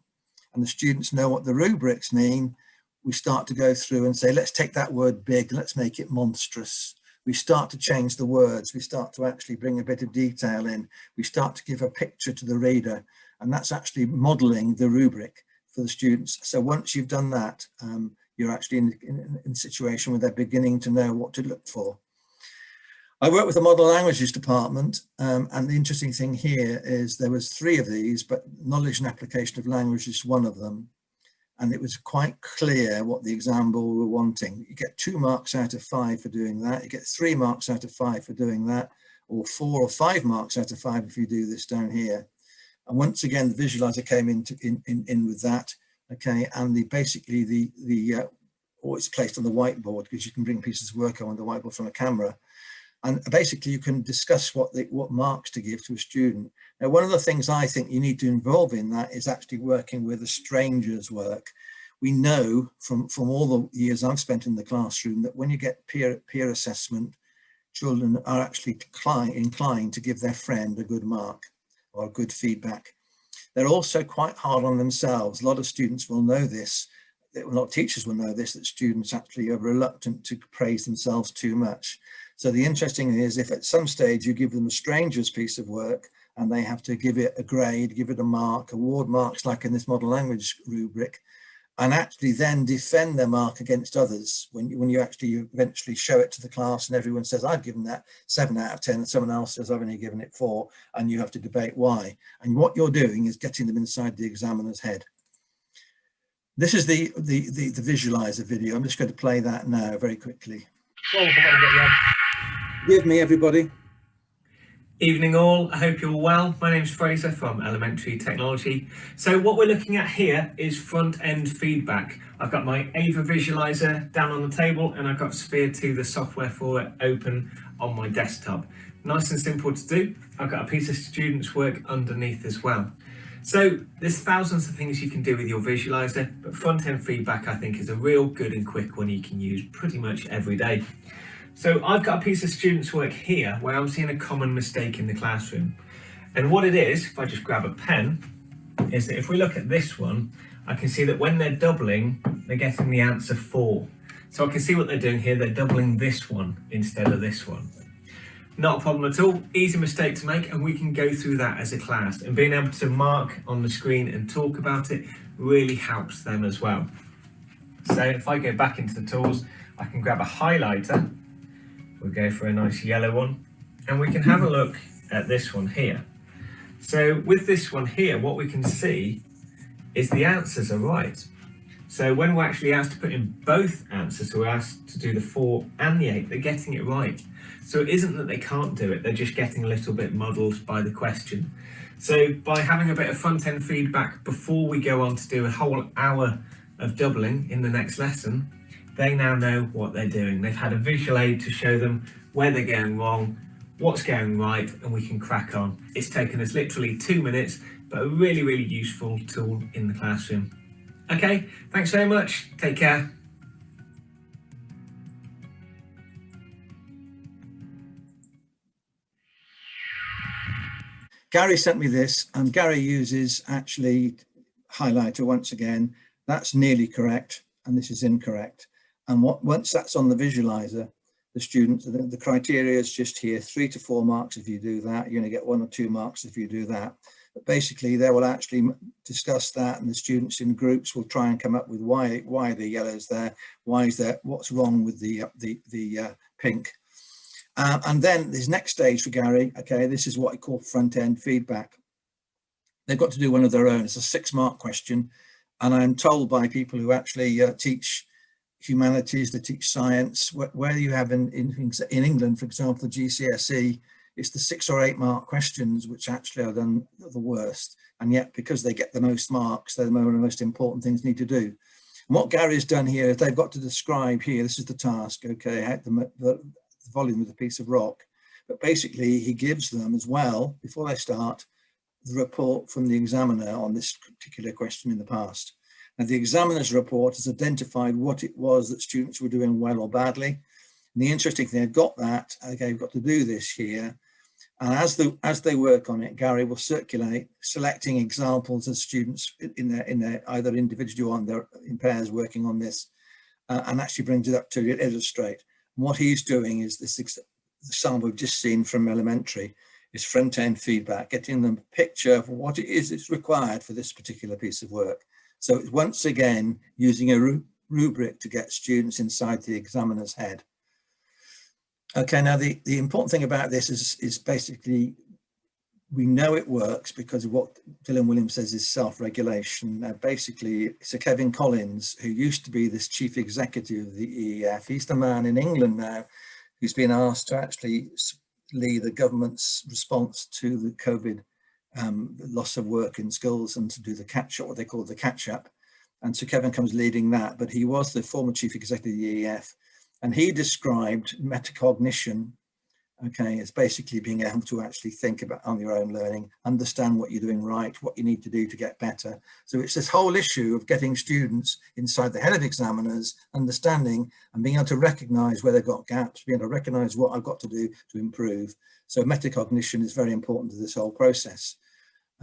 and the students know what the rubrics mean, we start to go through and say, let's take that word big, let's make it monstrous. We start to change the words. We start to actually bring a bit of detail in. We start to give a picture to the reader, and that's actually modeling the rubric for the students. So once you've done that, you're actually in a situation where they're beginning to know what to look for. I work with the Model Languages department, and the interesting thing here is there was 3 of these, but knowledge and application of language is one of them. And it was quite clear what the exam board were wanting. You get 2 marks out of 5 for doing that. You get 3 marks out of 5 for doing that, or 4 or 5 marks out of 5 if you do this down here. And once again, the visualizer came in with that. Okay, and it's placed on the whiteboard because you can bring pieces of work on the whiteboard from a camera. And basically you can discuss what marks to give to a student. Now, one of the things I think you need to involve in that is actually working with a stranger's work. We know from all the years I've spent in the classroom that when you get peer assessment, children are actually inclined to give their friend a good mark or good feedback. They're also quite hard on themselves. A lot of students will know this. A lot of teachers will know this, that students actually are reluctant to praise themselves too much. So the interesting thing is if at some stage you give them a stranger's piece of work and they have to give it a grade, give it a mark, award marks like in this model language rubric, and actually then defend their mark against others, when you actually eventually show it to the class and everyone says, I've given that 7 out of 10, and someone else says, I've only given it 4, and you have to debate why. And what you're doing is getting them inside the examiner's head. This is the visualizer video. I'm just going to play that now very quickly. Give me, everybody. Evening all, I hope you're all well. My name's Fraser from Elementary Technology. So what we're looking at here is front-end feedback. I've got my Ava visualizer down on the table and I've got Sphere 2, the software for it, open on my desktop. Nice and simple to do. I've got a piece of students' work underneath as well. So there's thousands of things you can do with your visualizer, but front-end feedback I think is a real good and quick one you can use pretty much every day. So I've got a piece of students' work here where I'm seeing a common mistake in the classroom. And what it is, if I just grab a pen, is that if we look at this one, I can see that when they're doubling, they're getting the answer 4. So I can see what they're doing here, they're doubling this one instead of this one. Not a problem at all, easy mistake to make, and we can go through that as a class. And being able to mark on the screen and talk about it really helps them as well. So if I go back into the tools, I can grab a highlighter. We'll go for a nice yellow one and we can have a look at this one here. So with this one here, what we can see is the answers are right. So when we're actually asked to put in both answers, so we're asked to do the 4 and the 8, they're getting it right. So it isn't that they can't do it, they're just getting a little bit muddled by the question. So by having a bit of front-end feedback before we go on to do a whole hour of doubling in the next lesson, they now know what they're doing. They've had a visual aid to show them where they're going wrong, what's going right, and we can crack on. It's taken us literally 2 minutes, but a really, really useful tool in the classroom. Okay, thanks very much. Take care. Gary sent me this, and Gary uses actually highlighter once again. That's nearly correct, and this is incorrect. And once that's on the visualizer, the students, the criteria is just here, 3 to 4 marks if you do that. You're going to get 1 or 2 marks if you do that. But basically, they will actually discuss that, and the students in groups will try and come up with why the yellow's there, why is there, what's wrong with the pink. And then this next stage for Gary, okay, this is what I call front-end feedback. They've got to do one of their own. It's a 6-mark question, and I'm told by people who actually teach humanities, they teach science, where you have in England, for example, the GCSE, it's the 6 or 8 mark questions which actually are done the worst, and yet because they get the most marks, they're one of the most important things they need to do. And what Gary's done here is they've got to describe here, this is the task, okay, the volume of the piece of rock, but basically he gives them as well, before they start, the report from the examiner on this particular question in the past. And the examiner's report has identified what it was that students were doing well or badly. And the interesting thing, they've got that, okay, we've got to do this here. And as they work on it, Gary will circulate, selecting examples of students in their either individual or in pairs working on this, and actually brings it up to illustrate. And what he's doing is this example we've just seen from elementary is front-end feedback, getting them a picture of what it is that's required for this particular piece of work. So it's once again using a rubric to get students inside the examiner's head. Okay, now the important thing about this is basically we know it works because of what Dylan Williams says is self-regulation. Basically, Sir Kevin Collins, who used to be this chief executive of the EEF, he's the man in England now who's been asked to actually lead the government's response to the COVID loss of work in schools and to do the catch-up, what they call the catch-up. And Sir Kevin comes leading that, but he was the former chief executive of the EEF. And he described metacognition, okay, as basically being able to actually think about on your own learning, understand what you're doing right, what you need to do to get better. So it's this whole issue of getting students inside the head of examiners, understanding and being able to recognize where they've got gaps, being able to recognize what I've got to do to improve. So metacognition is very important to this whole process,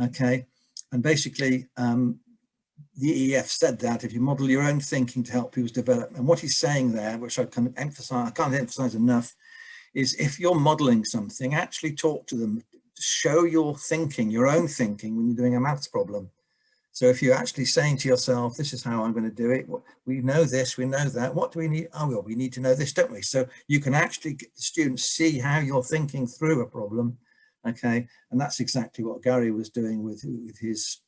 okay? And basically, the EEF said that if you model your own thinking to help people's development, and what he's saying there, which I can't emphasize enough, is if you're modeling something, actually talk to them, show your thinking, your own thinking when you're doing a maths problem. So if you're actually saying to yourself, this is how I'm going to do it, we know this, we know that, what do we need? Oh, well, we need to know this, don't we? So you can actually get the students see how you're thinking through a problem, okay? And that's exactly what Gary was doing with his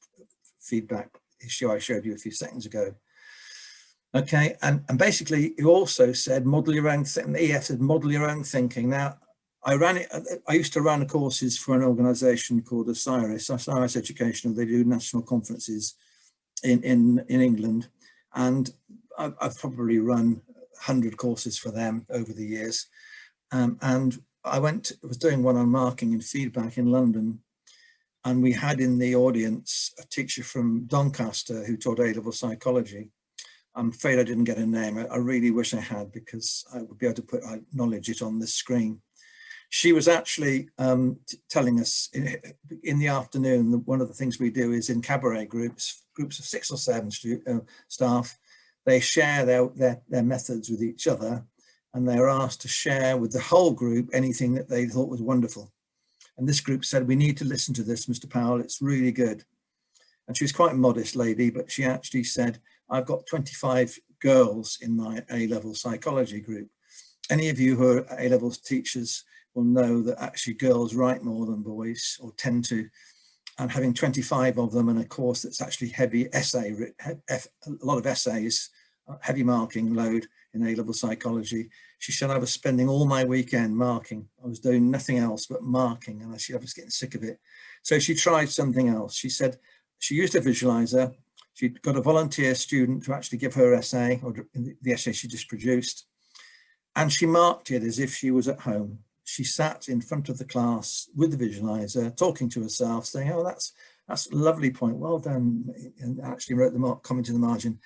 feedback issue I showed you a few seconds ago. Okay, and basically you also said model your own, the EF said model your own thinking. Now, I used to run courses for an organisation called Osiris Education. They do national conferences in England, and I've probably run 100 courses for them over the years. And I was doing one on marking and feedback in London, and we had in the audience a teacher from Doncaster who taught A-level psychology. I'm afraid I didn't get a name. I really wish I had, because I would be able to acknowledge it on this screen. She was actually telling us in the afternoon that one of the things we do is in cabaret groups of 6 or 7 staff, they share their methods with each other, and they're asked to share with the whole group anything that they thought was wonderful. And this group said, we need to listen to this, Mr. Powell, it's really good. And she was quite a modest lady, but she actually said, I've got 25 girls in my A-level psychology group. Any of you who are A-level teachers will know that actually girls write more than boys, or tend to, and having 25 of them in a course that's actually heavy essay, a lot of essays, heavy marking load in A-level psychology. She said, I was spending all my weekend marking. I was doing nothing else but marking, and I was getting sick of it. So she tried something else. She said she used a visualizer. She got a volunteer student to actually give her essay, or the essay she just produced, and she marked it as if she was at home. She sat in front of the class with the visualizer, talking to herself, saying, oh, that's a lovely point, well done, and actually wrote the comment in the margin.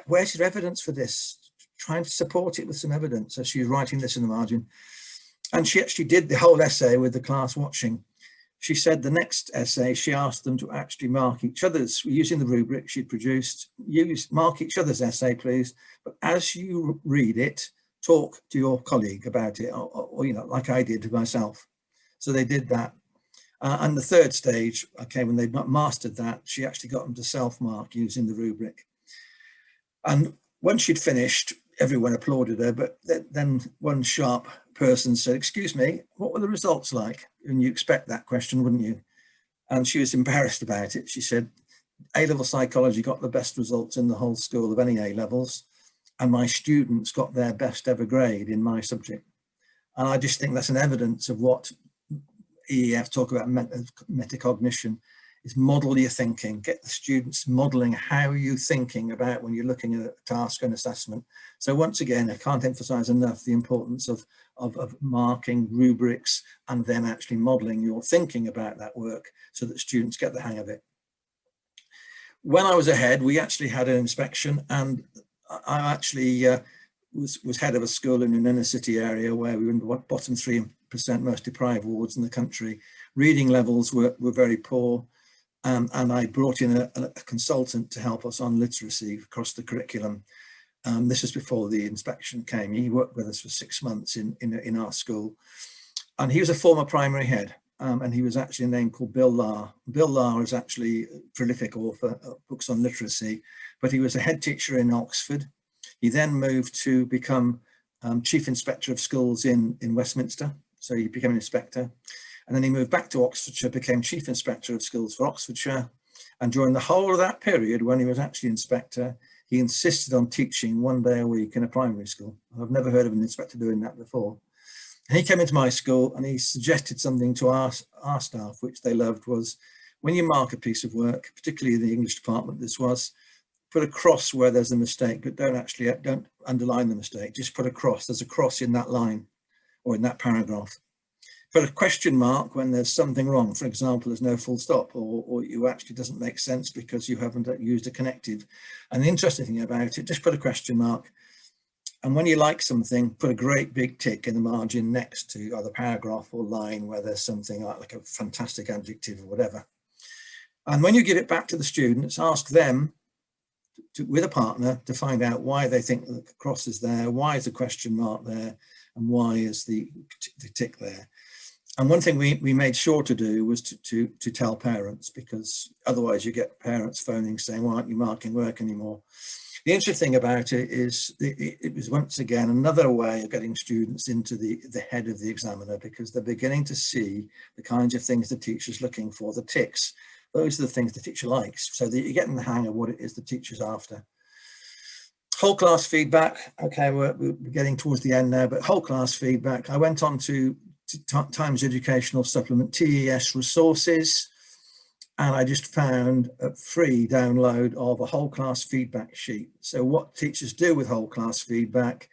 Where's your evidence for this? Trying to support it with some evidence. So she was writing this in the margin. And she actually did the whole essay with the class watching. She said the next essay, she asked them to actually mark each other's, using the rubric she'd produced, mark each other's essay, please. But as you read it, talk to your colleague about it, or you know, like I did to myself. So they did that. And the third stage, okay, when they mastered that, she actually got them to self-mark using the rubric. And when she'd finished, everyone applauded her, but then one sharp person said, excuse me, what were the results like? And you expect that question, wouldn't you? And she was embarrassed about it. She said, A-level psychology got the best results in the whole school of any A-levels, and my students got their best ever grade in my subject. And I just think that's an evidence of what EEF talk about metacognition, is model your thinking, get the students modeling how you're thinking about when you're looking at a task and assessment. So once again, I can't emphasize enough the importance of marking rubrics and then actually modeling your thinking about that work so that students get the hang of it. When I was ahead, we actually had an inspection, and I actually was head of a school in an inner city area where we were in the bottom 3% most deprived wards in the country. Reading levels were very poor. And I brought in a consultant to help us on literacy across the curriculum. This was before the inspection came. He worked with us for 6 months in our school. And he was a former primary head, and he was actually a name called Bill Lahr. Bill Lahr is actually a prolific author of books on literacy, but he was a head teacher in Oxford. He then moved to become Chief Inspector of Schools in Westminster. So he became an inspector. And then he moved back to Oxfordshire, became Chief Inspector of Schools for Oxfordshire. And during the whole of that period, when he was actually inspector, he insisted on teaching 1 day a week in a primary school. I've never heard of an inspector doing that before. And he came into my school and he suggested something to our staff, which they loved, was when you mark a piece of work, particularly in the English department, this was, put a cross where there's a mistake, but don't underline the mistake, just put a cross. There's a cross in that line or in that paragraph. Put a question mark when there's something wrong. For example, there's no full stop, or you actually doesn't make sense because you haven't used a connective. And the interesting thing about it, just put a question mark. And when you like something, put a great big tick in the margin next to either paragraph or line where there's something like a fantastic adjective or whatever. And when you give it back to the students, ask them with a partner to find out why they think the cross is there, why is the question mark there, and why is the tick there. And one thing we made sure to do was to tell parents, because otherwise you get parents phoning saying, why aren't you marking work anymore? The interesting thing about it is it was once again another way of getting students into the head of the examiner, because they're beginning to see the kinds of things the teacher's looking for, the ticks. Those are the things the teacher likes, so that you're getting the hang of what it is the teacher's after. Whole class feedback. Okay, we're getting towards the end now, but whole class feedback. I went on to Times Educational Supplement, TES resources, and I just found a free download of a whole class feedback sheet. So what teachers do with whole class feedback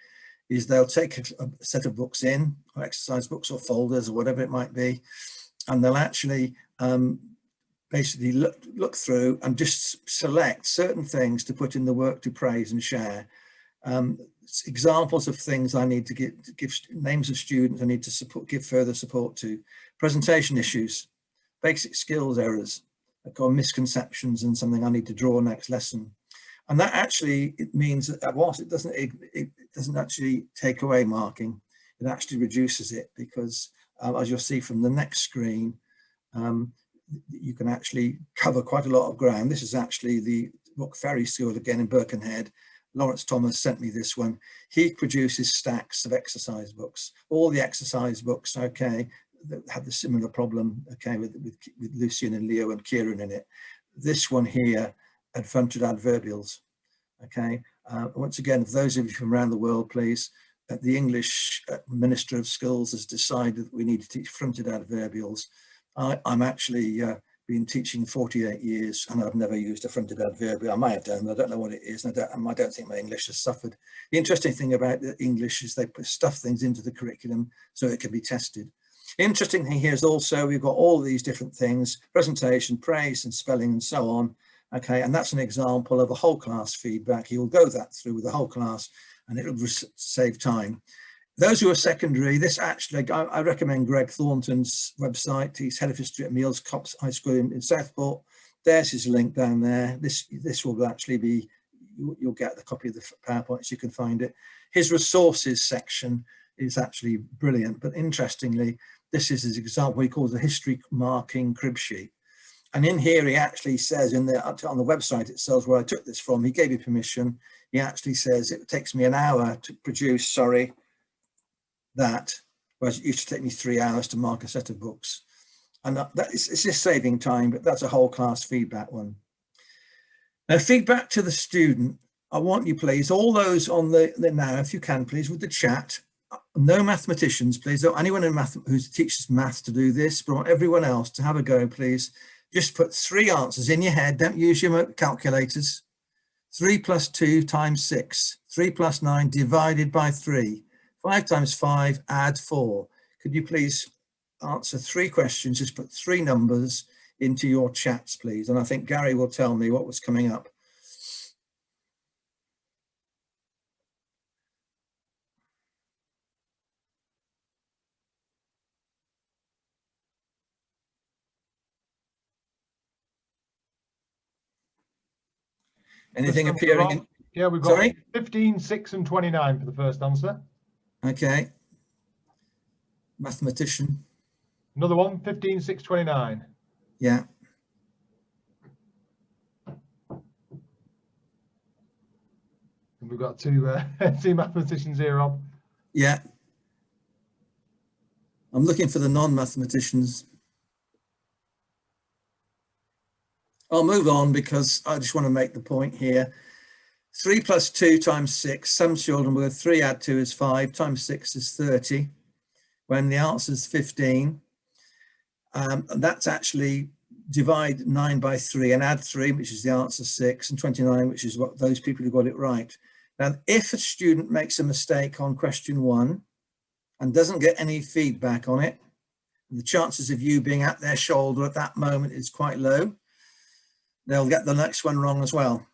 is they'll take a set of books in, or exercise books or folders or whatever it might be, and they'll actually basically look through and just select certain things to put in the work to praise and share. Examples of things I need to give names of students I need to give further support to, presentation issues, basic skills errors, misconceptions, and something I need to draw next lesson. And that actually, it means that whilst it doesn't actually take away marking, it actually reduces it, because as you'll see from the next screen, you can actually cover quite a lot of ground. This is actually the book Ferry School again in Birkenhead. Lawrence Thomas sent me this one. He produces stacks of exercise books. All the exercise books, okay, that had the similar problem, okay, with Lucian and Leo and Kieran in it. This one here had fronted adverbials, okay. Once again, for those of you from around the world, please, the English Minister of Schools has decided that we need to teach fronted adverbials. I'm actually been teaching 48 years and I've never used a fronted adverbial. I might have done, but I don't know what it is, and I don't think my English has suffered. The interesting thing about the English is they stuff things into the curriculum so it can be tested. Interesting thing here is also we've got all these different things: presentation, praise and spelling and so on. Okay, and that's an example of a whole class feedback. You'll go that through with the whole class and it'll save time. Those who are secondary, this actually, I recommend Greg Thornton's website. He's head of history at Meals Cops High School in Southport. There's his link down there. This will actually be, you'll get the copy of the PowerPoint so you can find it. His resources section is actually brilliant, but interestingly, this is his example he calls the history marking crib sheet. And in here, he actually says on the website itself where I took this from, he gave you permission. He actually says it takes me an hour to produce, that, whereas it used to take me 3 hours to mark a set of books. And it's just saving time, but that's a whole class feedback one. Now, feedback to the student. I want you, please, all those on the now, if you can, please, with the chat. No mathematicians, please. Don't anyone in math who teaches math to do this, but I want everyone else to have a go, please. Just put 3 answers in your head. Don't use your calculators. 3 plus 2 times 6. 3 plus 9 divided by 3. 5 times 5, add 4. Could you please answer 3 questions? Just put 3 numbers into your chats, please. And I think Gary will tell me what was coming up. Anything appearing? Yeah, we've got 15, 6 and 29 for the first answer. Okay. Mathematician. Another one, 15, 6, 29. Yeah. And we've got two mathematicians here, Rob. Yeah. I'm looking for the non-mathematicians. I'll move on because I just want to make the point here. 3 plus 2 times 6. Some children will 3 add 2 is 5 times 6 is 30. When the answer is 15. And that's actually divide 9 by 3 and add 3, which is the answer 6, and 29, which is what those people who got it right. Now, if a student makes a mistake on question 1 and doesn't get any feedback on it, the chances of you being at their shoulder at that moment is quite low. They'll get the next one wrong as well.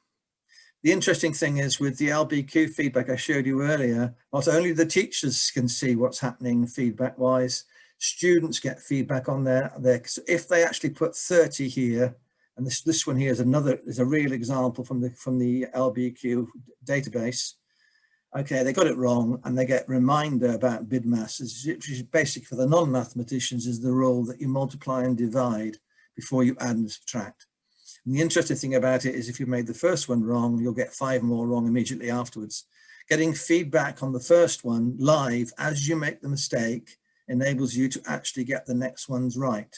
The interesting thing is with the LBQ feedback I showed you earlier, not only the teachers can see what's happening feedback wise, students get feedback on there. So if they actually put 30 here, and this one here is a real example from the LBQ database. Okay, they got it wrong and they get reminder about BIDMAS, which is basic for the non-mathematicians, is the rule that you multiply and divide before you add and subtract. And the interesting thing about it is if you made the first one wrong, you'll get 5 more wrong immediately afterwards. Getting feedback on the first one live as you make the mistake enables you to actually get the next ones right.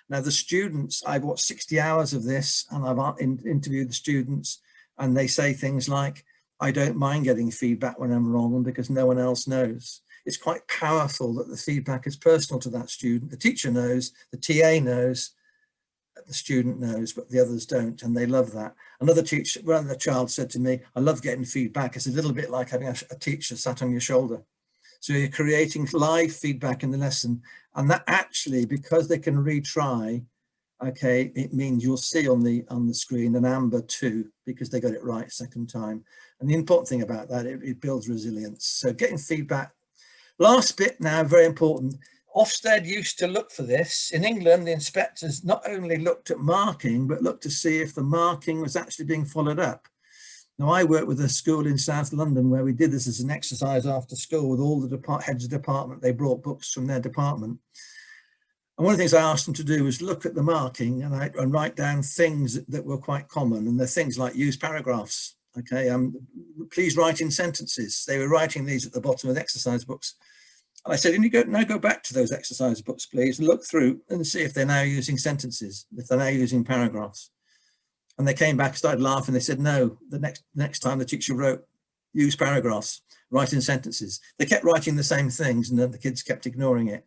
Now the students, I've watched 60 hours of this and I've interviewed the students and they say things like, I don't mind getting feedback when I'm wrong because no one else knows. it's quite powerful that the feedback is personal to that student. The teacher knows, the TA knows, the student knows, but the others don't, and they love that. Another teacher, another child said to me, I love getting feedback. It's a little bit like having a teacher sat on your shoulder. So you're creating live feedback in the lesson, and that actually, because they can retry, okay, it means you'll see on the screen an amber 2 because they got it right second time. And the important thing about that, it builds resilience. So getting feedback. Last bit now, very important. Ofsted used to look for this. In England, the inspectors not only looked at marking, but looked to see if the marking was actually being followed up. Now, I worked with a school in South London where we did this as an exercise after school with all the heads of department. They brought books from their department. And one of the things I asked them to do was look at the marking and write down things that were quite common. And they're things like use paragraphs. Okay, please write in sentences. They were writing these at the bottom of the exercise books. And I said, now go back to those exercise books, please, and look through and see if they're now using sentences, if they're now using paragraphs. And they came back, started laughing. They said, no, the next time the teacher wrote, use paragraphs, write in sentences. They kept writing the same things, and then the kids kept ignoring it.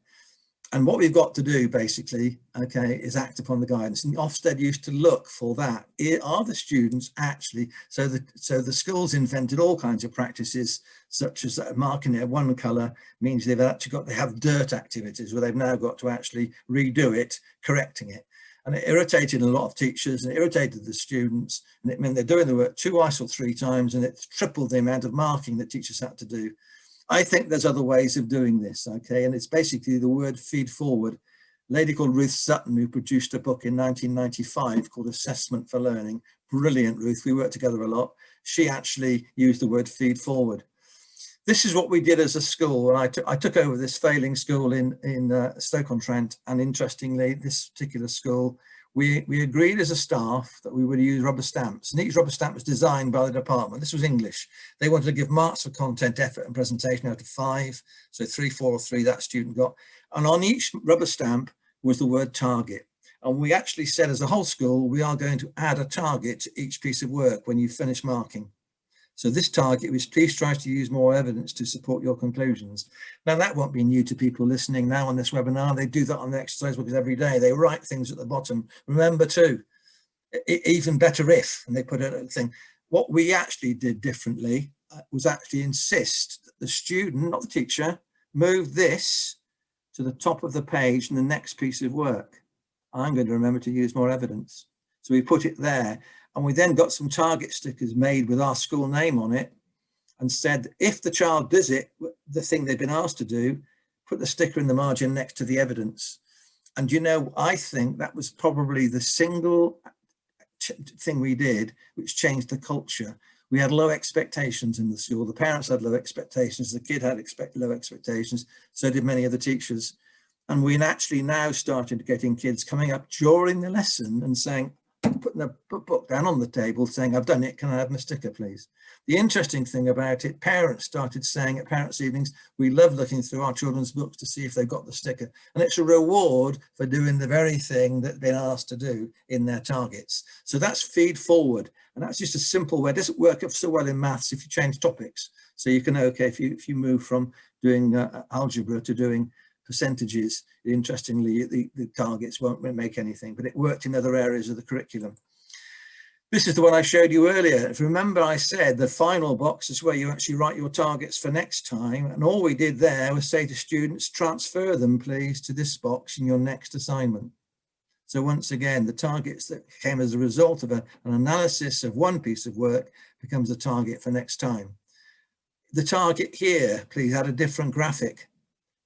And what we've got to do, basically, okay, is act upon the guidance. And Ofsted used to look for that. Are the students actually, so the schools invented all kinds of practices, such as marking it one colour means they have dirt activities where they've now got to actually redo it, correcting it. And it irritated a lot of teachers, and it irritated the students, and it meant they're doing the work twice or 3 times, and it tripled the amount of marking that teachers had to do. I think there's other ways of doing this, okay? And it's basically the word feed forward. A lady called Ruth Sutton, who produced a book in 1995 called Assessment for Learning. Brilliant, Ruth. We worked together a lot. She actually used the word feed forward. This is what we did as a school. And I took over this failing school in Stoke-on-Trent. And interestingly, this particular school, we agreed as a staff that we would use rubber stamps, and each rubber stamp was designed by the department. This was English. They wanted to give marks for content, effort and presentation out of 5. So 3, 4 or 3 that student got. And on each rubber stamp was the word target. And we actually said as a whole school, we are going to add a target to each piece of work when you finish marking. So this target was, please try to use more evidence to support your conclusions. Now that won't be new to people listening now on this webinar. They do that on the exercise books every day. They write things at the bottom. Remember too, even better if, and they put a thing. What we actually did differently was actually insist that the student, not the teacher, move this to the top of the page in the next piece of work. I'm going to remember to use more evidence. So we put it there. And we then got some target stickers made with our school name on it and said, if the child does it, the thing they've been asked to do, put the sticker in the margin next to the evidence. And, you know, I think that was probably the single thing we did which changed the culture. We had low expectations in the school. The parents had low expectations. The kid had low expectations. So did many of the teachers. And we're actually now started getting kids coming up during the lesson and saying, putting a book down on the table saying, I've done it, can I have my sticker, please? The interesting thing about it, parents started saying at parents' evenings, we love looking through our children's books to see if they've got the sticker. And it's a reward for doing the very thing that they've been asked to do in their targets. So that's feed forward. And that's just a simple way. It doesn't work so well in maths if you change topics. So you can, okay, if you move from doing algebra to doing percentages, interestingly, the targets won't make anything, but it worked in other areas of the curriculum. This is the one I showed you earlier. If you remember, I said the final box is where you actually write your targets for next time. And all we did there was say to students, transfer them, please, to this box in your next assignment. So once again, the targets that came as a result of an analysis of one piece of work becomes a target for next time. The target here, please add a different graphic.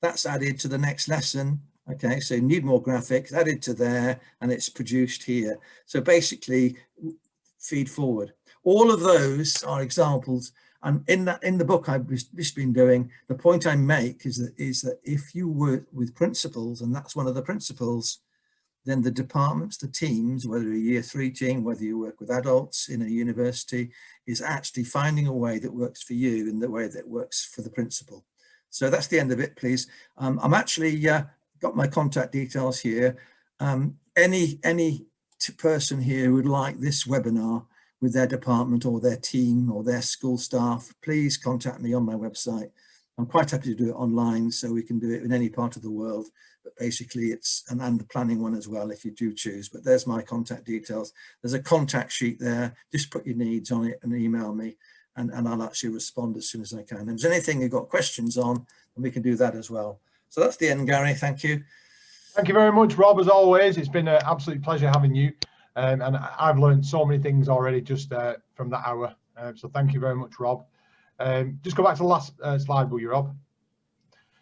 That's added to the next lesson. Okay, so you need more graphics added to there, and it's produced here. So basically, feed forward. All of those are examples, and in the book I've just been doing, the point I make is that if you work with principals, and that's one of the principles, then the departments, the teams, whether a year 3 team, whether you work with adults in a university, is actually finding a way that works for you and the way that works for the principal. So that's the end of it, please. I'm actually got my contact details here. Any person here who would like this webinar with their department or their team or their school staff, please contact me on my website. I'm quite happy to do it online, so we can do it in any part of the world. But basically it's, and the planning one as well, if you do choose. But there's my contact details. There's a contact sheet there. Just put your needs on it and email me, and I'll actually respond as soon as I can. And if there's anything you've got questions on, then we can do that as well. So that's the end, Gary. Thank you. Thank you very much, Rob, as always. It's been an absolute pleasure having you. And I've learned so many things already just from that hour. So thank you very much, Rob. Just go back to the last slide, will you, Rob?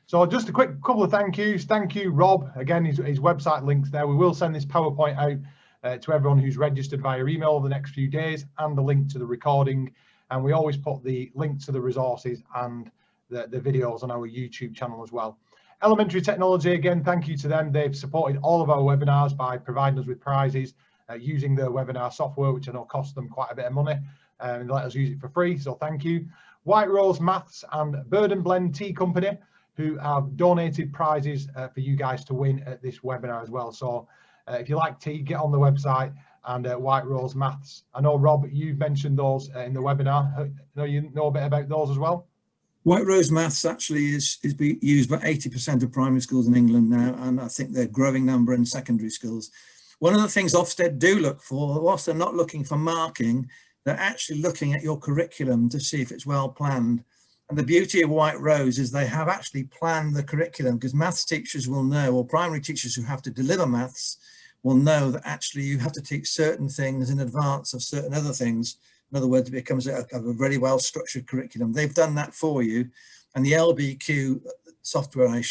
So just a quick couple of thank yous. Thank you, Rob. Again, his website links there. We will send this PowerPoint out to everyone who's registered via email over the next few days, and the link to the recording. And we always put the link to the resources and the videos on our YouTube channel as well. Elementary Technology, again, thank you to them. They've supported all of our webinars by providing us with prizes using their webinar software, which I know cost them quite a bit of money, and let us use it for free, so thank you. White Rose Maths and Bird and Blend Tea Company, who have donated prizes for you guys to win at this webinar as well. So if you like tea, get on the website, and White Rose Maths. I know, Rob, you've mentioned those in the webinar. You know a bit about those as well? White Rose Maths actually is being used by 80% of primary schools in England now, and I think they're a growing number in secondary schools. One of the things Ofsted do look for, whilst they're not looking for marking, they're actually looking at your curriculum to see if it's well planned. And the beauty of White Rose is they have actually planned the curriculum, because maths teachers will know, or primary teachers who have to deliver maths will know that actually you have to teach certain things in advance of certain other things. In other words, it becomes a very well structured curriculum. They've done that for you. And the LBQ software,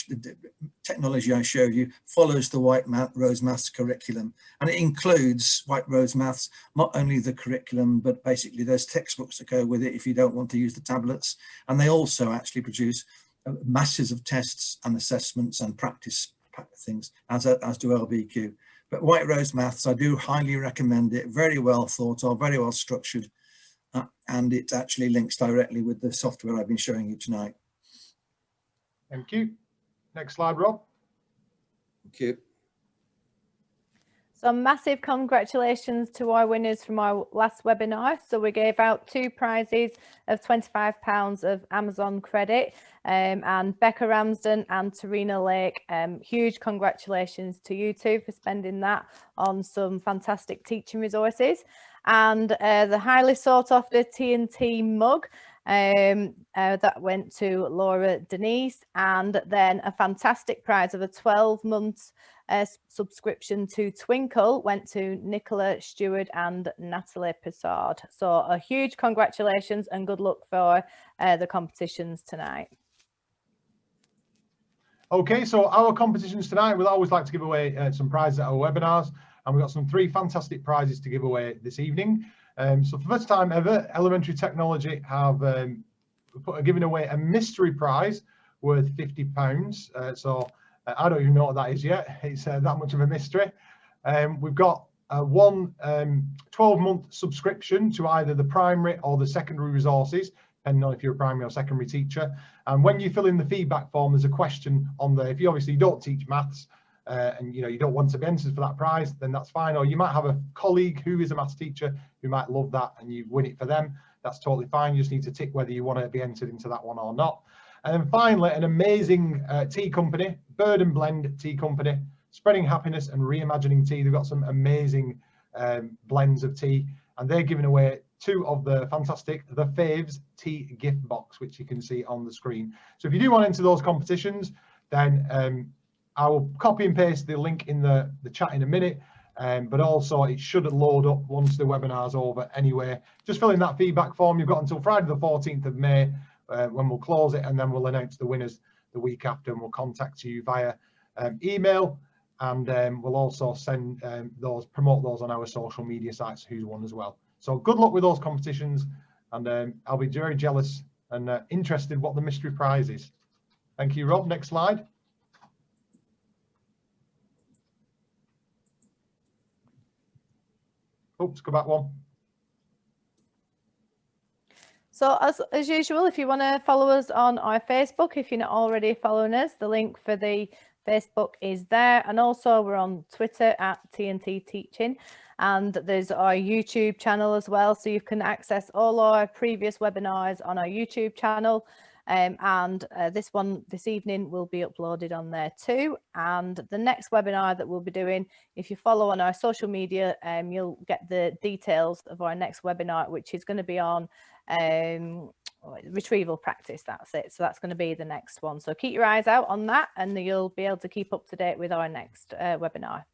technology I showed you, follows the White Rose Maths curriculum. And it includes White Rose Maths, not only the curriculum, but basically there's textbooks that go with it if you don't want to use the tablets. And they also actually produce masses of tests and assessments and practice things, as do LBQ. But White Rose Maths, I do highly recommend it. Very well thought of, very well structured. And it actually links directly with the software I've been showing you tonight. Thank you. Next slide, Rob. Thank you. So massive congratulations to our winners from our last webinar. So we gave out 2 prizes of £25 of Amazon credit, and Becca Ramsden and Tarina Lake. Huge congratulations to you two for spending that on some fantastic teaching resources. And the highly sought after TNT mug that went to Laura Denise, and then a fantastic prize of a 12 months subscription to Twinkle went to Nicola Stewart and Natalie Pissard. So a huge congratulations and good luck for the competitions tonight. Okay, so our competitions tonight, we'll always like to give away some prizes at our webinars, and we've got some 3 fantastic prizes to give away this evening. So for the first time ever, Elementary Technology have giving away a mystery prize worth £50. So I don't even know what that is yet. It's that much of a mystery. We've got one 12-month subscription to either the primary or the secondary resources, depending on if you're a primary or secondary teacher. And when you fill in the feedback form, there's a question on there. If you obviously don't teach maths and you don't want to be entered for that prize, then that's fine. Or you might have a colleague who is a maths teacher who might love that and you win it for them. That's totally fine. You just need to tick whether you want to be entered into that one or not. And then finally, an amazing tea company, Bird and Blend Tea Company, spreading happiness and reimagining tea. They've got some amazing blends of tea, and they're giving away 2 of the fantastic The Faves tea gift box, which you can see on the screen. So if you do want to enter those competitions, then I will copy and paste the link in the chat in a minute, but also it should load up once the webinar's over anyway. Just fill in that feedback form. You've got until Friday the 14th of May when we'll close it, and then we'll announce the winners the week after, and we'll contact you via email, and we'll also send promote those on our social media sites who's won as well. So good luck with those competitions, and I'll be very jealous and interested what the mystery prize is. Thank you, Rob. Next slide. Oops, go back one. So as usual, if you want to follow us on our Facebook, if you're not already following us, the link for the Facebook is there. And also we're on Twitter at TNT Teaching. And there's our YouTube channel as well. So you can access all our previous webinars on our YouTube channel. and this evening will be uploaded on there too. And the next webinar that we'll be doing, if you follow on our social media, you'll get the details of our next webinar, which is going to be on retrieval practice. That's it. So that's going to be the next one. So keep your eyes out on that, and you'll be able to keep up to date with our next webinar.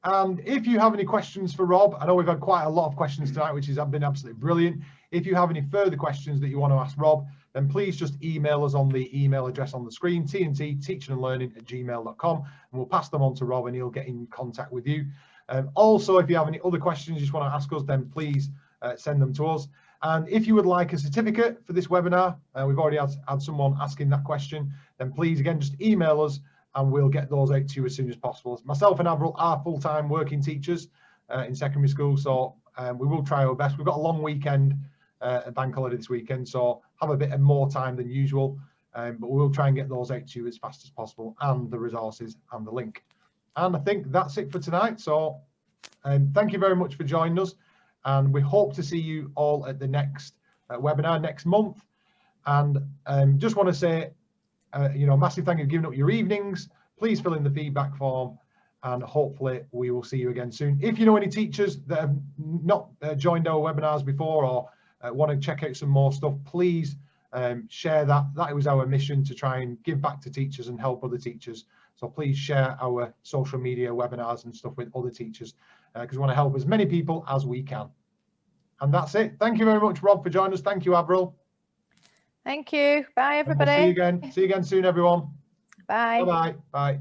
And if you have any questions for Rob, I know we've had quite a lot of questions tonight, which has been absolutely brilliant. If you have any further questions that you want to ask Rob, then please just email us on the email address on the screen, tntteachingandlearning@gmail.com, and we'll pass them on to Rob and he'll get in contact with you. Also, if you have any other questions you just want to ask us, then please send them to us. And if you would like a certificate for this webinar, we've already had someone asking that question, then please again just email us and we'll get those out to you as soon as possible. Myself and Avril are full-time working teachers in secondary school, so we will try our best. We've got a long weekend, a bank holiday this weekend, so have a bit more time than usual, but we'll try and get those out to you as fast as possible, and the resources and the link. And I think that's it for tonight. So thank you very much for joining us, and we hope to see you all at the next webinar next month. And just want to say, massive thank you for giving up your evenings. Please fill in the feedback form, and hopefully we will see you again soon. If you know any teachers that have not joined our webinars before, or want to check out some more stuff, please share that. That was our mission, to try and give back to teachers and help other teachers. So please share our social media webinars and stuff with other teachers, because we want to help as many people as we can. And that's it. Thank you very much, Rob, for joining us. Thank you, Avril. Thank you. Bye, everybody. We'll see you again. See you again soon, everyone. Bye. Bye-bye. Bye.